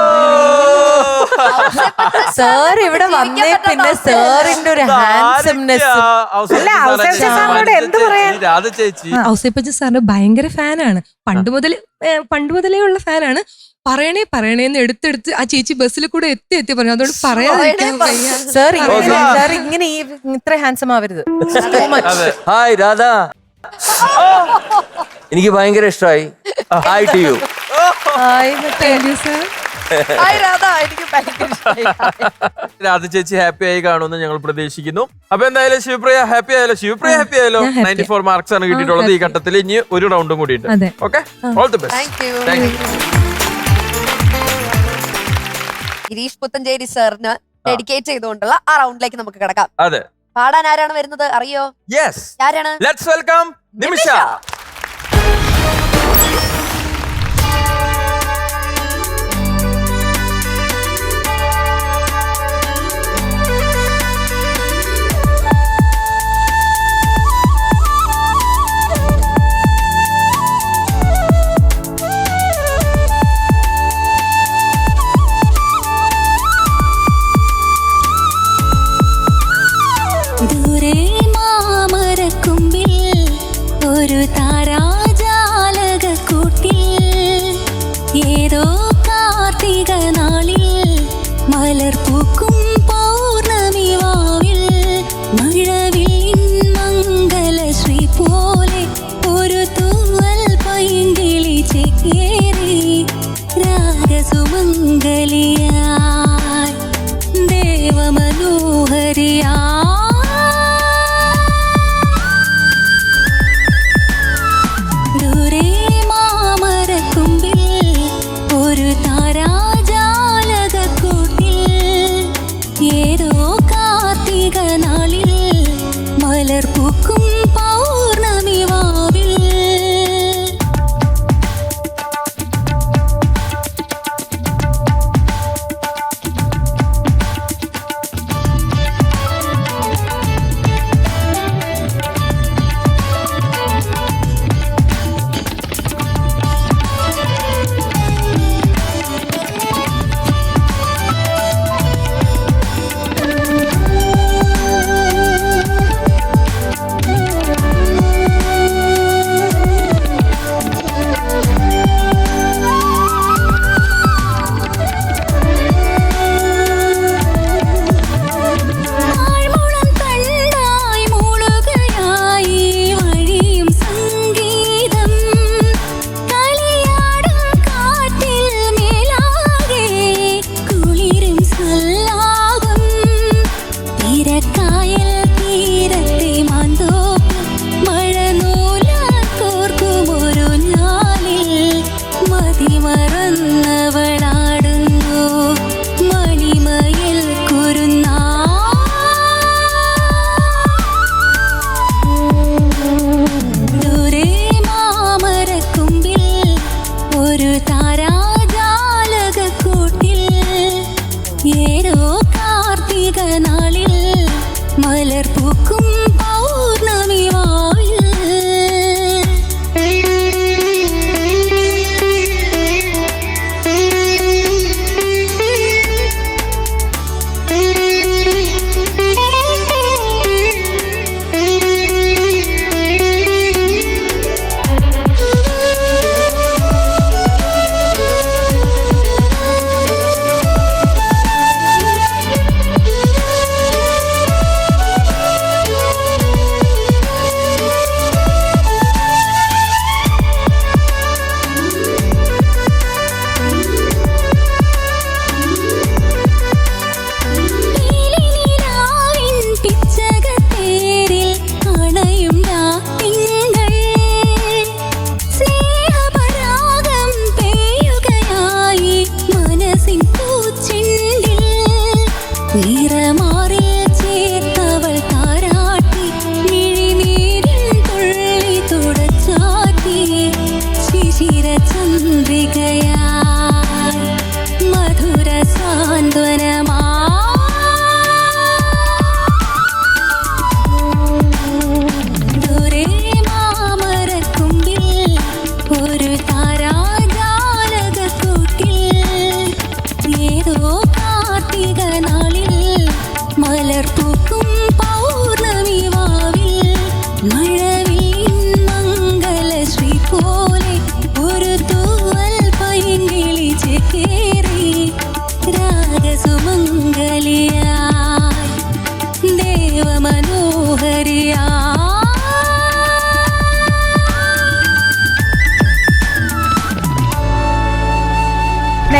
സാർ ഇവിടെ വന്നേ പിന്നെ സാറിന്റെ ഒരു ഹാൻഡ്സംനെസ്. ഔസേപ്പച്ചൻ സാറിന്റെ ഭയങ്കര ഫാനാണ്, പണ്ട് മുതലേ ഉള്ള ഫാനാണ്. പറയണേന്ന് എടുത്തെടുത്ത് ആ ചേച്ചി ബസ്സിൽ കൂടെ എത്തി പറഞ്ഞു. അതുകൊണ്ട് പറയാതിരിക്കാൻ വയ്യ. സാർ ഇങ്ങനെ ഇത്ര ഹാൻസം ആവരുത്. ഹായ് രാധ, എനിക്ക് ഭയങ്കര ഇഷ്ടമായി. Hi to you. Thank you sir. Radha ചേച്ചി ഹാപ്പി ആയി കാണുമെന്ന് ഞങ്ങൾ പ്രതീക്ഷിക്കുന്നു. അപ്പൊ എന്തായാലും ശിവപ്രിയ ഹാപ്പി ആയാലോ? ശിവപ്രിയ ഹാപ്പി ആയാലോ? 94 മാർക്സ് ആണ് കിട്ടിയിട്ടുള്ളത്. ഈ ഘട്ടത്തിൽ ഇനി ഒരു റൗണ്ടും കൂടി ഉണ്ട്. Okay, all the best. Thank you. Gireesh Puthenchery സാറിന് ഡെഡിക്കേറ്റ് ചെയ്തുകൊണ്ടുള്ള ആ റൗണ്ടിലേക്ക് നമുക്ക് കിടക്കാം. അതെ, പാടാൻ ആരാണ് വരുന്നത് അറിയോ? യെസ്, ആരാണ്? ലെറ്റ്സ് വെൽക്കം നിമിഷ. ദൂരെ മാമരക്കുമ്പിൽ ഒരു താരാജാലകക്കൂട്ടിൽ ഏതോ കാർത്തിക നാളിൽ മലർപൂക്കും പൗർണമി വാവിൽ മഴവില്ലിൻ മംഗലശ്രീ പോലെ ഒരു തൂവൽ പൈങ്കിളി ചേക്കേറി രാഗസുമംഗലിയായി ദേവമനോഹരിയാ പൂക്കും പൗർണമി വാവിൽ.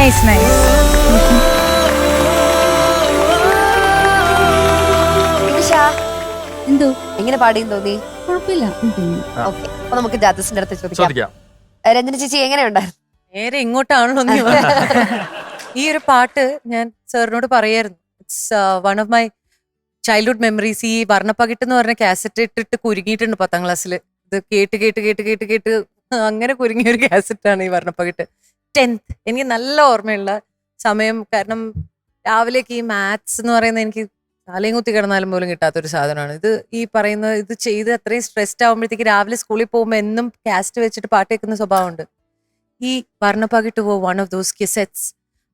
Nice nice. നിമിഷ, എന്തോ എങ്ങനെ പാടിയെന്ന് തോന്നി? കുഴപ്പമില്ല. ഓക്കെ, അപ്പൊ നമുക്ക് ജാതസിന്റെ അടുത്ത് ചോദിക്കാം. ചോദിക്കാം. രഞ്ജന ചേച്ചി എങ്ങനെയുണ്ടായിരുന്നു? നേരെ ഇങ്ങോട്ടാണല്ലോ നീ വന്നത്. ഈ ഒരു പാട്ട് ഞാൻ സാറിനോട് പറയായിരുന്നു. It's one of my childhood memories. ഈ വർണ്ണപ്പകിട്ട് എന്ന് പറഞ്ഞ കാസറ്റ് ഇട്ടിട്ട് കുരുങ്ങിയിട്ടുണ്ട് 10ാം ക്ലാസ്സിൽ. ഇത് കേട്ട് കേട്ട് കേട്ട് കേട്ട് കേട്ട് അങ്ങനെ കുരുങ്ങിയ ഒരു കാസറ്റാണ് ഈ വർണ്ണപ്പകിട്ട്. 10th എനിക്ക് നല്ല ഓർമ്മയുള്ള സമയം. കാരണം രാവിലേക്ക് ഈ മാത്സ് എന്ന് പറയുന്നത് എനിക്ക് തലയും കുത്തി കിടന്നാലും പോലും കിട്ടാത്തൊരു സാധനമാണ്. ഇത് ഈ പറയുന്നത് ഇത് ചെയ്ത് അത്രയും സ്ട്രെസ്ഡ് ആകുമ്പോഴത്തേക്ക് രാവിലെ സ്കൂളിൽ പോകുമ്പോൾ എന്നും കാസറ്റ് വെച്ചിട്ട് പാട്ട് കേൾക്കുന്ന സ്വഭാവമുണ്ട്. ഈ വർണ്ണപ്പകിട്ട് വൺ ഓഫ് ദോസ് കിസെറ്റ്സ്.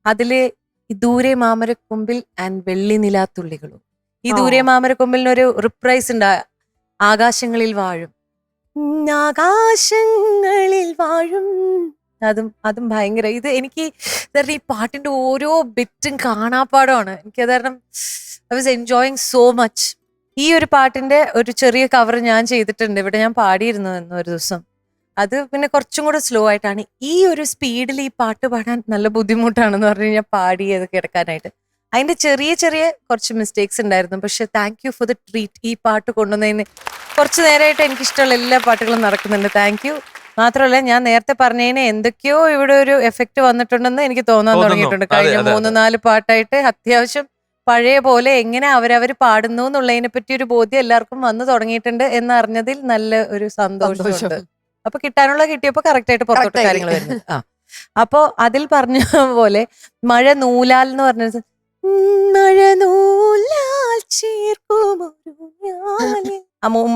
അതില് ഈ ദൂരെ മാമരക്കൊമ്പിൽ ആൻഡ് വെള്ളി നിലാത്തുള്ളികളും. ഈ ദൂരെ മാമരക്കൊമ്പിലിനൊരു റിപ്രൈസ് ഉണ്ട്, ആകാശങ്ങളിൽ വാഴും, ആകാശങ്ങളിൽ വാഴും. അതും ഭയങ്കര ഇത് എനിക്ക് ഈ പാട്ടിന്റെ ഓരോ ബിറ്റും കാണാപ്പാടമാണ് എനിക്ക്. അത് കാരണം I was enjoying so much. ഈ ഒരു പാട്ടിന്റെ ഒരു ചെറിയ കവർ ഞാൻ ചെയ്തിട്ടുണ്ട്, ഇവിടെ ഞാൻ പാടിയിരുന്നു ഒരു ദിവസം. അത് പിന്നെ കുറച്ചും കൂടെ സ്ലോ ആയിട്ടാണ്. ഈ ഒരു സ്പീഡിൽ ഈ പാട്ട് പാടാൻ നല്ല ബുദ്ധിമുട്ടാണെന്ന് പറഞ്ഞു കഴിഞ്ഞാൽ പാടിയത് കിടക്കാനായിട്ട്. അതിന്റെ ചെറിയ ചെറിയ കുറച്ച് മിസ്റ്റേക്സ് ഉണ്ടായിരുന്നു. പക്ഷെ thank you for the treat. ഈ പാട്ട് കൊണ്ടുവന്നതിന് കുറച്ച് നേരമായിട്ട് എനിക്കിഷ്ടമുള്ള എല്ലാ പാട്ടുകളും നടക്കുന്നുണ്ട്. Thank you. മാത്രമല്ല ഞാൻ നേരത്തെ പറഞ്ഞതിന് എന്തൊക്കെയോ ഇവിടെ ഒരു എഫക്റ്റ് വന്നിട്ടുണ്ടെന്ന് എനിക്ക് തോന്നാൻ തുടങ്ങിയിട്ടുണ്ട്. കഴിഞ്ഞ 3-4 പാട്ടായിട്ട് അത്യാവശ്യം പഴയ പോലെ എങ്ങനെ അവരവർ പാടുന്നു എന്നുള്ളതിനെ പറ്റി ഒരു ബോധ്യം എല്ലാവർക്കും വന്നു തുടങ്ങിയിട്ടുണ്ട് എന്നറിഞ്ഞതിൽ നല്ല ഒരു സന്തോഷമുണ്ട്. അപ്പൊ കിട്ടിയപ്പോ കറക്റ്റ് ആയിട്ട് പുറത്തോട്ട് കാര്യങ്ങൾ വരുന്നത്. അപ്പോ അതിൽ പറഞ്ഞ പോലെ മഴ നൂലാൽ എന്ന് പറഞ്ഞത്, മഴ നൂലാൽ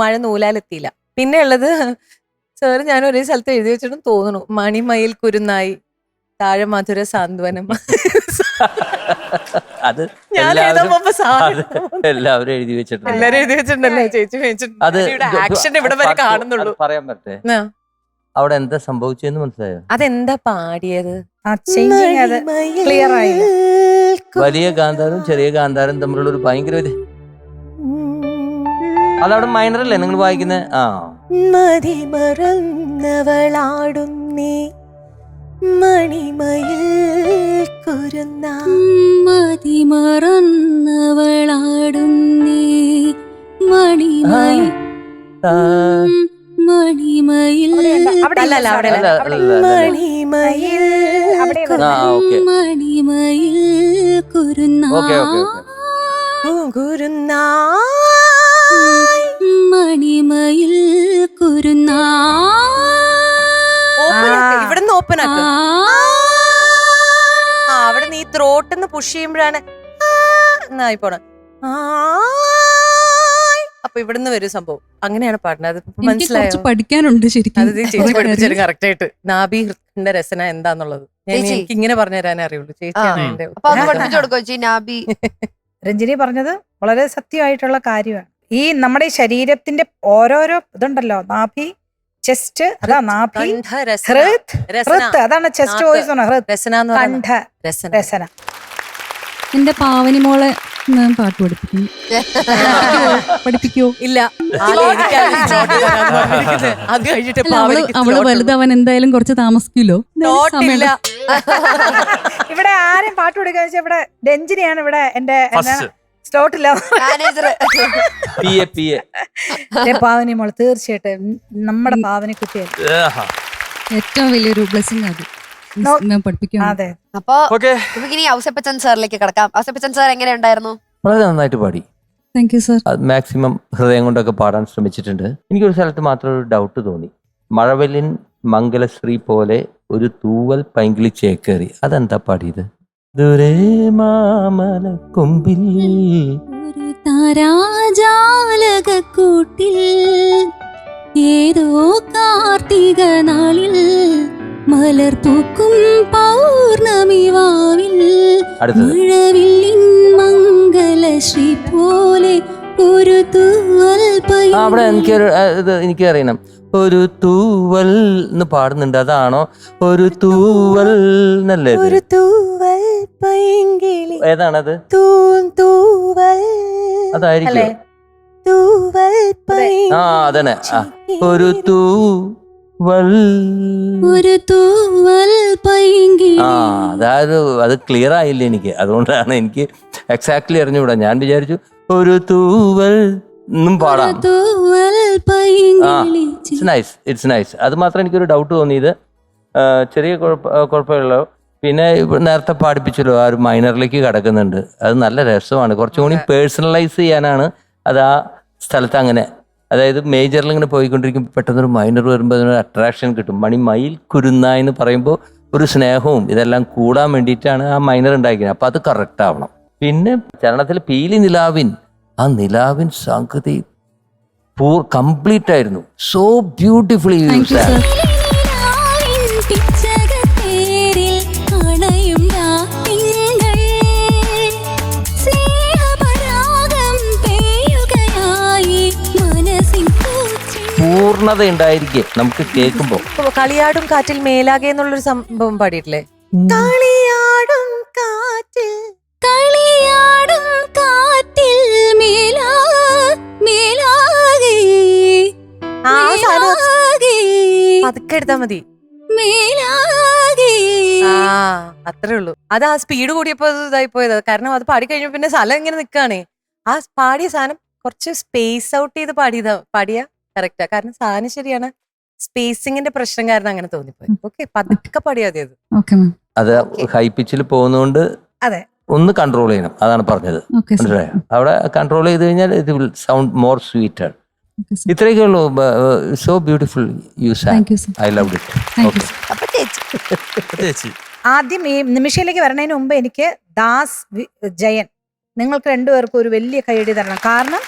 മഴ നൂലാൽ എത്തിയില്ല. പിന്നെ ഉള്ളത് സാറ് ഞാൻ ഒരേ സ്ഥലത്ത് എഴുതി വെച്ചിട്ടും തോന്നുന്നു, മണിമയിൽ കുരുന്നായി താഴെ മധുര സാന്ത്വനം. അത് ഞാൻ എല്ലാവരും എഴുതി വെച്ചിട്ടുണ്ട്. എല്ലാരും എഴുതി വെച്ചിട്ടുണ്ടല്ലേ? ചേച്ചി അത് ആക്ഷൻ ഇവിടെ വരെ കാണുന്നുള്ളൂ. പറയാൻ പറ്റേ അവിടെ എന്താ സംഭവിച്ചെന്ന് മനസ്സിലായോ? അതെന്താ പാടിയത്? ക്ലിയർ ആയി. വലിയ ഗാന്ധാരും ചെറിയ ഗാന്ധാരും തമ്മിലുള്ള ഒരു ഭയങ്കര അതവിടെ മൈനർ അല്ലേ നിങ്ങൾ വായിക്കുന്നത്? മതി മറന്നവളാടുന്നേ മണിമയിൽ കുരുന്ന, മതി മറന്നവളാടുന്നേ മണിമയിൽ മണിമയിൽ മണിമയിൽ മണിമയിൽ കുരുന്ന കുരുന്ന മണിമയിൽ കുരുന്ന. ഇവിടുന്ന് ഓപ്പൺ ആക്ക. അവിടെ നീ ത്രോട്ടെന്ന് പുഷ് ചെയ്യുമ്പോഴാണ് എന്നായി പോണ. അപ്പൊ ഇവിടുന്ന് വരും സംഭവം. അങ്ങനെയാണ് പാടുന്നത്. അത് മനസ്സിലായോ? പഠിക്കാനുണ്ട് ശരിക്കും. അത് ചേച്ചി പഠിപ്പിച്ചു കറക്റ്റ് ആയിട്ട്. നാഭി ഹൃത്തിന്റെ രസന എന്താന്നുള്ളത് എനിക്ക് ഇങ്ങനെ പറഞ്ഞു തരാനേ അറിയുള്ളൂ. ചേച്ചിയാണ് എന്റെ. രഞ്ജിനി പറഞ്ഞത് വളരെ സത്യമായിട്ടുള്ള കാര്യമാണ്. ഈ നമ്മുടെ ശരീരത്തിന്റെ ഓരോരോ ഇതുണ്ടല്ലോ, നാഭി, ചെസ്റ്റ്, അതാ നാഭി, അതാണ് ചെസ്റ്റ് വോയിസ്, കണ്ഠ രസന. എന്റെ പാവനി മോളെ ഞാൻ പാട്ട് പഠിപ്പിക്കും. പഠിപ്പിക്കോ? ഇല്ല, അത് കഴിഞ്ഞിട്ട് അവള് വലുതവൻ എന്തായാലും കുറച്ച് താമസിക്കുമല്ലോ. ഇവിടെ ആരും പാട്ട് പഠിക്കാന്ന് വെച്ചാൽ ഇവിടെ രഞ്ജിനിയാണ് ഇവിടെ എന്റെ സ്ലോട്ടില്ല. പാവനി മോള് തീർച്ചയായിട്ടും നമ്മുടെ പാവനി കുട്ടിയാണ്. ഏറ്റവും വലിയൊരു ബ്ലെസ്സിംഗ് അത് പഠിപ്പിക്കും. അതെ. അപ്പൊ നമുക്കിനി ഔസേപ്പച്ചൻ സാറിലേക്ക് കിടക്കാം. ഔസേപ്പച്ചൻ സാർ എങ്ങനെ ഉണ്ടായിരുന്നു? വളരെ നന്നായിട്ട് പാടി. Thank you sir. മാക്സിമം ഹൃദയം കൊണ്ടൊക്കെ പാടാൻ ശ്രമിച്ചിട്ടുണ്ട്. എനിക്കൊരു സ്ഥലത്ത് മാത്രം ഒരു ഡൗട്ട് തോന്നി. മഴവെല്ലിൻ മംഗലശ്രീ പോലെ ഒരു തൂവൽ പൈങ്കിളി ചേക്കേറി, അതെന്താ പാടിയത്? ദൂരെ മാമലക്കൊമ്പിൽ ഒരു താരാജാലകൂട്ടിൽ ഏതോ കാർത്തിക നാളിൽ മലർ പൂക്കും പൗർണമി വാവിൽ മഴവില്ലിൻ മംഗലശ്രീ പോലെ ഒരു തൂവൽ അവിടെ എനിക്ക് അറിയണം. ഒരു തൂവൽ എന്ന് പാടുന്നുണ്ട്, അതാണോ? ഒരു തൂവൽ എന്നല്ലേ? ഒരു തൂവൽ പൈങ്കിളി. ഏതാണത്? തൂവൽ അതായിരിക്കും. തൂവൽ അതന്നെ. ഒരു ഒരു തൂവൽ പൈങ്കിളി. അതായത് അത് ക്ലിയർ ആയില്ല എനിക്ക്, അതുകൊണ്ടാണ് എനിക്ക് എക്സാക്ട്ലി അറിഞ്ഞുകൂടാ. ഞാൻ വിചാരിച്ചു ഒരു തൂവൽ എന്നും പാടാം. തൂവൽ പൈങ്കിളി. It's nice. അത് മാത്രം എനിക്കൊരു ഡൗട്ട് തോന്നിയത്, ചെറിയ കുഴപ്പമുള്ളൂ. പിന്നെ നേരത്തെ പാടിപ്പിച്ചല്ലോ, ആ ഒരു മൈനറിലേക്ക് കിടക്കുന്നുണ്ട്. അത് നല്ല രസമാണ്. കുറച്ചും കൂടി പേഴ്സണലൈസ് ചെയ്യാനാണ് അത് ആ സ്ഥലത്ത് അങ്ങനെ. അതായത് മേജറിൽ ഇങ്ങനെ പോയിക്കൊണ്ടിരിക്കുമ്പോൾ പെട്ടെന്നൊരു മൈനർ വരുമ്പോൾ അതിനൊരു അട്രാക്ഷൻ കിട്ടും. മയിൽ കുരുന്നായി എന്ന് പറയുമ്പോൾ ഒരു സ്നേഹവും ഇതെല്ലാം കൂടാൻ വേണ്ടിയിട്ടാണ് ആ മൈനർ ഉണ്ടാക്കിയത്. അപ്പം അത് കറക്റ്റ് ആവണം. പിന്നെ ചരണത്തിൽ പീലി നിലാവിൻ, ആ നിലാവിൻ സംഗതി കംപ്ലീറ്റ് ആയിരുന്നു. സോ ബ്യൂട്ടിഫുള്ളി യൂസ് ആണ്. പൂർണ്ണത ഉണ്ടായിരിക്കെ നമുക്ക് കേൾക്കുമ്പോ. കളിയാടും കാറ്റിൽ മേലാകെ എന്നുള്ളൊരു സംഭവം പാടിയിട്ടില്ലേ? കളിയാടും കാറ്റിൽ കളിയാടും കാറ്റിൽ മേലാകെ ആ സാധനം മേലാകെ പതുക്കെ എടുത്താ മതി. മേലാകെ. ആ അത്രേ ഉള്ളൂ. അത് ആ സ്പീഡ് കൂടിയപ്പോ അത് ഇതായി പോയത്. കാരണം അത് പാടി കഴിഞ്ഞപ്പോ പിന്നെ സ്ഥലം ഇങ്ങനെ നിൽക്കുകയാണ്. ആ പാടിയ സാധനം കുറച്ച് സ്പേസ് ഔട്ട് ചെയ്ത് പാടിയ കറക്റ്റാ. കാരണം സാധനം ശരിയാണ്, സ്പേസിങ്ങിന്റെ പ്രശ്നം കാരണം അങ്ങനെ തോന്നിപ്പോയി. ഓക്കെ, പതുക്കെ പാടിയാ മതി. Okay ma'am. അത് ഹൈ പിച്ചിൽ പോകുന്നതുകൊണ്ട് അതെ ഒന്ന് കൺട്രോൾ ചെയ്യണം, അതാണ് പറഞ്ഞത്. Okay sir. മനസ്സിലായോ? അവിടെ കൺട്രോൾ ചെയ്ത് കഴിഞ്ഞാൽ ഇത് will sound more sweeter. Okay sir. ഇത്രയൊക്കെ ഉള്ളൂ. So beautiful you San. Thank you sir. I love it. Thank you okay. Sir. അപ്പൊ ചേച്ചി ചേച്ചി ആദ്യം ഈ നിമിഷയിലേക്ക് വരണതിന് മുമ്പ് എനിക്ക് ജയൻ, നിങ്ങൾക്ക് രണ്ടുപേർക്കും ഒരു വലിയ കൈയടി തരണം. കാരണം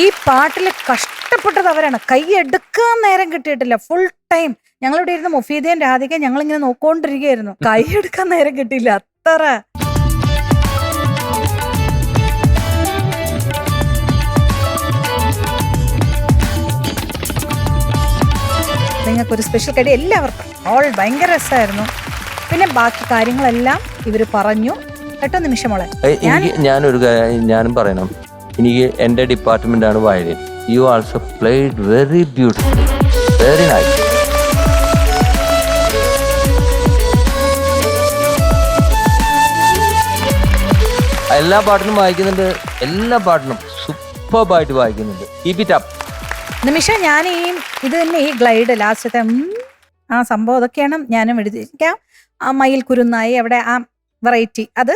ഈ പാട്ടിൽ കഷ്ടപ്പെട്ടത് അവരാണ്. കൈ എടുക്കാൻ നേരം കിട്ടിയിട്ടില്ല. ഫുൾ ടൈം ഞങ്ങളിവിടെ ഇരുന്ന് മൊഫീദയും രാധികയും ഞങ്ങളിങ്ങനെ നോക്കിക്കൊണ്ടിരിക്കുകയായിരുന്നു. കൈ എടുക്കാൻ നേരം കിട്ടിയില്ല. അത്ര നിങ്ങൾക്കൊരു സ്പെഷ്യൽ കടി എല്ലാവർക്കും. ഓൾ ഭയങ്കര രസമായിരുന്നു. പിന്നെ ബാക്കി കാര്യങ്ങളെല്ലാം ഇവര് പറഞ്ഞു കേട്ടോ. നിമിഷമോളെ ഞാനും പറയണം, എനിക്ക് എൻ്റെ ഡിപ്പാർട്ട്മെന്റ് ആണ് violin. U also played very beautiful, very nice. എല്ലാ പാട്ടിനും വായിക്കുന്നുണ്ട്, എല്ലാ പാട്ടിനും സൂപ്പർബായിട്ട് വായിക്കുന്നുണ്ട്. Keep it up. നിമിഷ, ഞാൻ ഇത് തന്നെ ഈ ഗ്ലൈഡ് ലാസ്റ്റത്തെ ആ സംഭവം അതൊക്കെയാണ് ഞാനും എഴുതിയിരിക്കാം. ആ മയിൽ കുരുന്നായി അവിടെ ആ വെറൈറ്റി അത്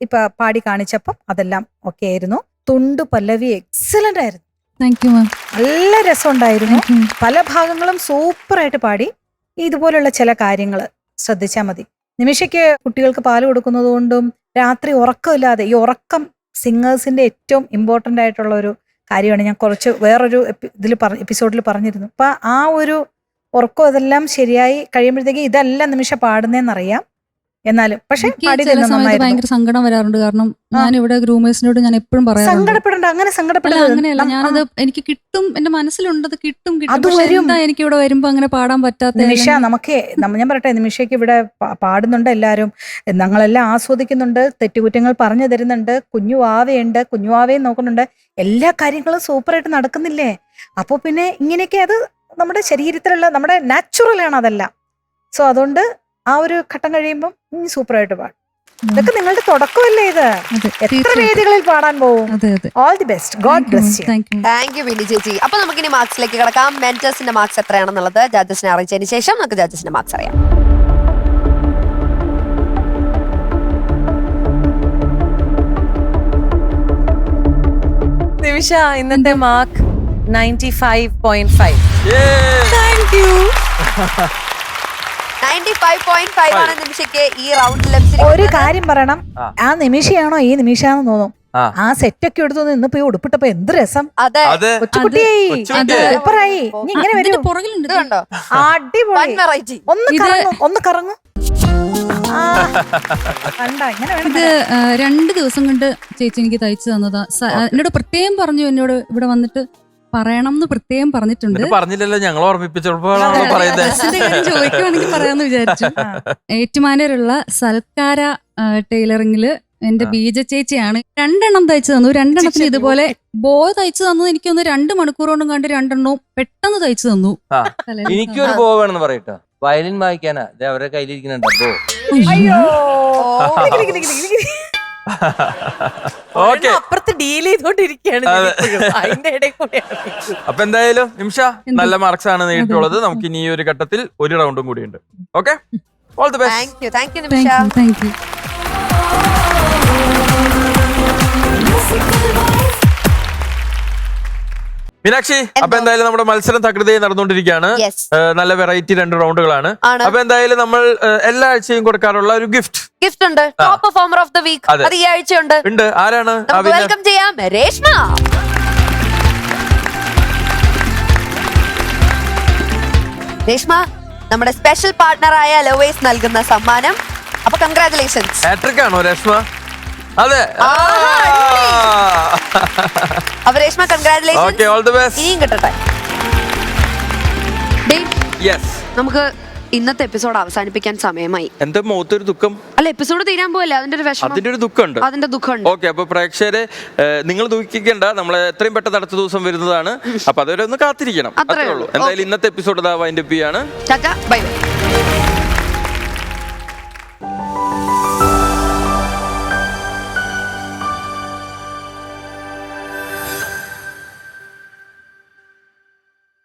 ഇപ്പൊ പാടി കാണിച്ചപ്പം അതെല്ലാം ഓക്കെ ആയിരുന്നു. തുണ്ടു പല്ലവി എക്സലന്റ് ആയിരുന്നു. താങ്ക് യു മാം. നല്ല രസമുണ്ടായിരുന്നു. Thank you. പല ഭാഗങ്ങളും സൂപ്പറായിട്ട് പാടി. ഇതുപോലുള്ള ചില കാര്യങ്ങൾ ശ്രദ്ധിച്ചാൽ മതി. നിമിഷയ്ക്ക് കുട്ടികൾക്ക് പാല് കൊടുക്കുന്നത് കൊണ്ടും രാത്രി ഉറക്കമില്ലാതെ, ഈ ഉറക്കം സിംഗേഴ്സിന്റെ ഏറ്റവും ഇമ്പോർട്ടൻ്റ് ആയിട്ടുള്ള ഒരു കാര്യമാണ്. ഞാൻ കുറച്ച് വേറൊരു എപ്പിസോഡിൽ പറഞ്ഞിരുന്നു. അപ്പൊ ആ ഒരു ഉറക്കം ഇതെല്ലാം ശരിയായി കഴിയുമ്പോഴത്തേക്ക് ഇതല്ല നിമിഷ പാടുന്നതെന്നറിയാം. എന്നാലും പക്ഷെ എനിക്ക് ചില സമയത്ത് ഭയങ്കര സങ്കടം വരാറുണ്ട്. കാരണം ഞാൻ ഇവിടെ ഗ്രൂമേഴ്സിനോട് ഞാൻ എപ്പോഴും പറയാറുണ്ട്, സങ്കടപ്പെടണ്ട, അങ്ങനെ അല്ല സങ്കടപ്പെടരുത്. അങ്ങനെയല്ല, ഞാനത് എനിക്ക് കിട്ടും, എന്റെ മനസ്സിലുണ്ട്, അത് കിട്ടും. അത് പക്ഷെ വരും. എന്താ എനിക്ക് ഇവിടെ വരുമ്പോ അങ്ങനെ പാടാൻ പറ്റാത്ത. നിമിഷ, ഞാൻ പറയട്ടെ, നിമിഷയ്ക്ക് ഇവിടെ പാടുന്നുണ്ട്, എല്ലാവരും ഞങ്ങളെല്ലാം ആസ്വദിക്കുന്നുണ്ട്, തെറ്റുകുറ്റങ്ങൾ പറഞ്ഞു തരുന്നുണ്ട്, കുഞ്ഞുവാവയുണ്ട്, കുഞ്ഞുവാവയും നോക്കുന്നുണ്ട്, എല്ലാ കാര്യങ്ങളും സൂപ്പറായിട്ട് നടക്കുന്നില്ലേ? അപ്പോൾ പിന്നെ ഇങ്ങനെയൊക്കെ അത് നമ്മുടെ ശരീരത്തിലുള്ള നമ്മുടെ നാച്ചുറലാണ് അതെല്ലാം. സോ അതുകൊണ്ട് ആ ഒരു ഘട്ടം കഴിയുമ്പോൾ സൂപ്പറായിട്ട് പാടും. ഇതൊക്കെ നിങ്ങളുടെ തുടക്കമല്ലേ? ഇത് എത്ര വേദികളിൽ പാടാൻ പോകും. All the best. God bless you. Thank U Bini ചേച്ചി. അപ്പൊ നമുക്കിനി മാർക്സിലേക്ക് കിടക്കാം. മെന്റേഴ്സിന്റെ മാർക്സ് എത്രയാണെന്നുള്ളത് ജഡ്ജസിനെ അറിയിച്ചതിന് ശേഷം നമുക്ക് ജഡ്ജസിന്റെ മാർക്സ് അറിയാം. നിമിഷ, ഇന്നത്തെ മാർക്ക് 95.5. Thank you. 95.5 ആണ് നിമിഷയ്ക്ക് ഈ റൗണ്ടിൽ ലഭിച്ചിരിക്കുന്നത്. ഒരു കാര്യം പറയണം, ആ നിമിഷയാണോ ഈ നിമിഷാന്ന് തോന്നും. ആ സെറ്റൊക്കെ എടുത്തു ഇന്നിപ്പോ ഈ ഉടുപ്പിട്ടപ്പോ എന്ത് രസം. അതെ, കൊച്ചുകുട്ടിയായി, സൂപ്പറായി. ഇനി ഇങ്ങനെ വരും. പുറകിലുണ്ട് ഇത് കണ്ടോ? അടിപൊളി. വെറൈറ്റി. ഒന്ന് കറങ്ങും. ഇങ്ങനെ വേണം. ഇത് 2 ദിവസം കൊണ്ട് ചേച്ചി എനിക്ക് തയ്ച്ചു തന്നതാ. എന്നോട് പ്രത്യേകം പറഞ്ഞു, എന്നോട് ഇവിടെ വന്നിട്ട് പറയണം എന്ന് പ്രത്യേകം പറഞ്ഞിട്ടുണ്ട്. പറഞ്ഞില്ലല്ലോ, ഞങ്ങൾ ഓർമ്മിപ്പിച്ചപ്പോഴാണല്ലോ പറയുന്നത്. ചോദിക്കുവാണെങ്കിൽ പറയാന്ന് വിചാരിച്ചു. ഏറ്റുമാനൂരുള്ള സൽക്കാര ടൈലറിംഗില് എന്റെ ബീജ ചേച്ചിയാണ് 2 എണ്ണം തയ്ച്ചു തന്നു. 2 എണ്ണത്തിന് ഇതുപോലെ ബോയ് തയ്ച്ചു തന്നത് എനിക്കൊന്ന് 2 മണിക്കൂർ കൊണ്ടും കണ്ട് 2 എണ്ണവും പെട്ടെന്ന് തയ്ച്ചു തന്നു. ആ, എനിക്കൊരു ബോ വേണമെന്ന് പറയട്ടോ. വയലിൻ വായിക്കാനാ ദേ അവരുടെ കയ്യിലിരിക്കുന്നുണ്ട് ബോ. ഓക്കെ. അപ്പുറത്ത് ഡീൽ ചെയ്തോണ്ടിരിക്കുകയാണ് ഞാൻ ഇപ്പോഴും. അതിന്റെ ഇടയിൽ കൂടെയാണ്. അപ്പൊ എന്തായാലും നിമിഷ നല്ല മാർക്സ് ആണ് നേരിട്ടുള്ളത്. നമുക്ക് ഇനി ഈ ഒരു ഘട്ടത്തിൽ ഒരു റൗണ്ടും കൂടിയുണ്ട്. Okay, all the best. Thank U Nimisha. Thank you. Meenakshi, അപ്പൊ എന്തായാലും നമ്മുടെ മത്സരം തകൃതിയായി നടന്നുകൊണ്ടിരിക്കുകയാണ്. Yes. നല്ല വെറൈറ്റി 2 റൗണ്ടുകളാണ്. ആണ്. അപ്പൊ എന്തായാലും നമ്മൾ എല്ലാ ആഴ്ചയും കൊടുക്കാറുള്ള ഒരു ഗിഫ്റ്റ് ഉണ്ട്. Top performer of the week. അതെ. അത് ഈ ആഴ്ചയുണ്ട്. ഉണ്ട്. ആരാണ്? നമുക്ക് വെൽക്കം ചെയ്യാം രേഷ്മ. രേഷ്മ നമ്മുടെ സ്പെഷ്യൽ പാർട്ട്ണറായ ലവേഴ്സ് നൽകുന്ന സമ്മാനം. അപ്പൊ കൺഗ്രാറ്റുലേഷൻസ്. ഹാട്രിക് ആണോ രേഷ്മ? അതെ. അപ്പൊ Reshma congratulations. Okay, all the best. ഇനിയും കിട്ടട്ടെ. യെസ്. നമുക്ക് ഇന്നത്തെ എപ്പിസോഡ് അവസാനിപ്പിക്കാൻ സമയമായി. എന്താ മുഖത്തൊരു ദുഃഖം? അല്ല, എപ്പിസോഡ് തീരാൻ പോവല്ലേ, അതിന്റെ ഒരു വിഷമം. അതിന്റെ ഒരു ദുഃഖമുണ്ട്. അതിന്റെ ദുഃഖമുണ്ട്. ഓക്കെ, അപ്പൊ പ്രേക്ഷകരെ നിങ്ങൾ ദുഃഖിക്കേണ്ട. നമ്മൾ എത്രയും പെട്ടെന്ന് അടുത്ത ദിവസം വരുന്നതാണ്. അപ്പൊ അതുവരെ ഒന്ന് കാത്തിരിക്കണം. അത്രേ ഉള്ളൂ. എന്തായാലും ഇന്നത്തെ എപ്പിസോഡ് വൈൻഡ് അപ്പ് ചെയ്യാണ്. Bye bye.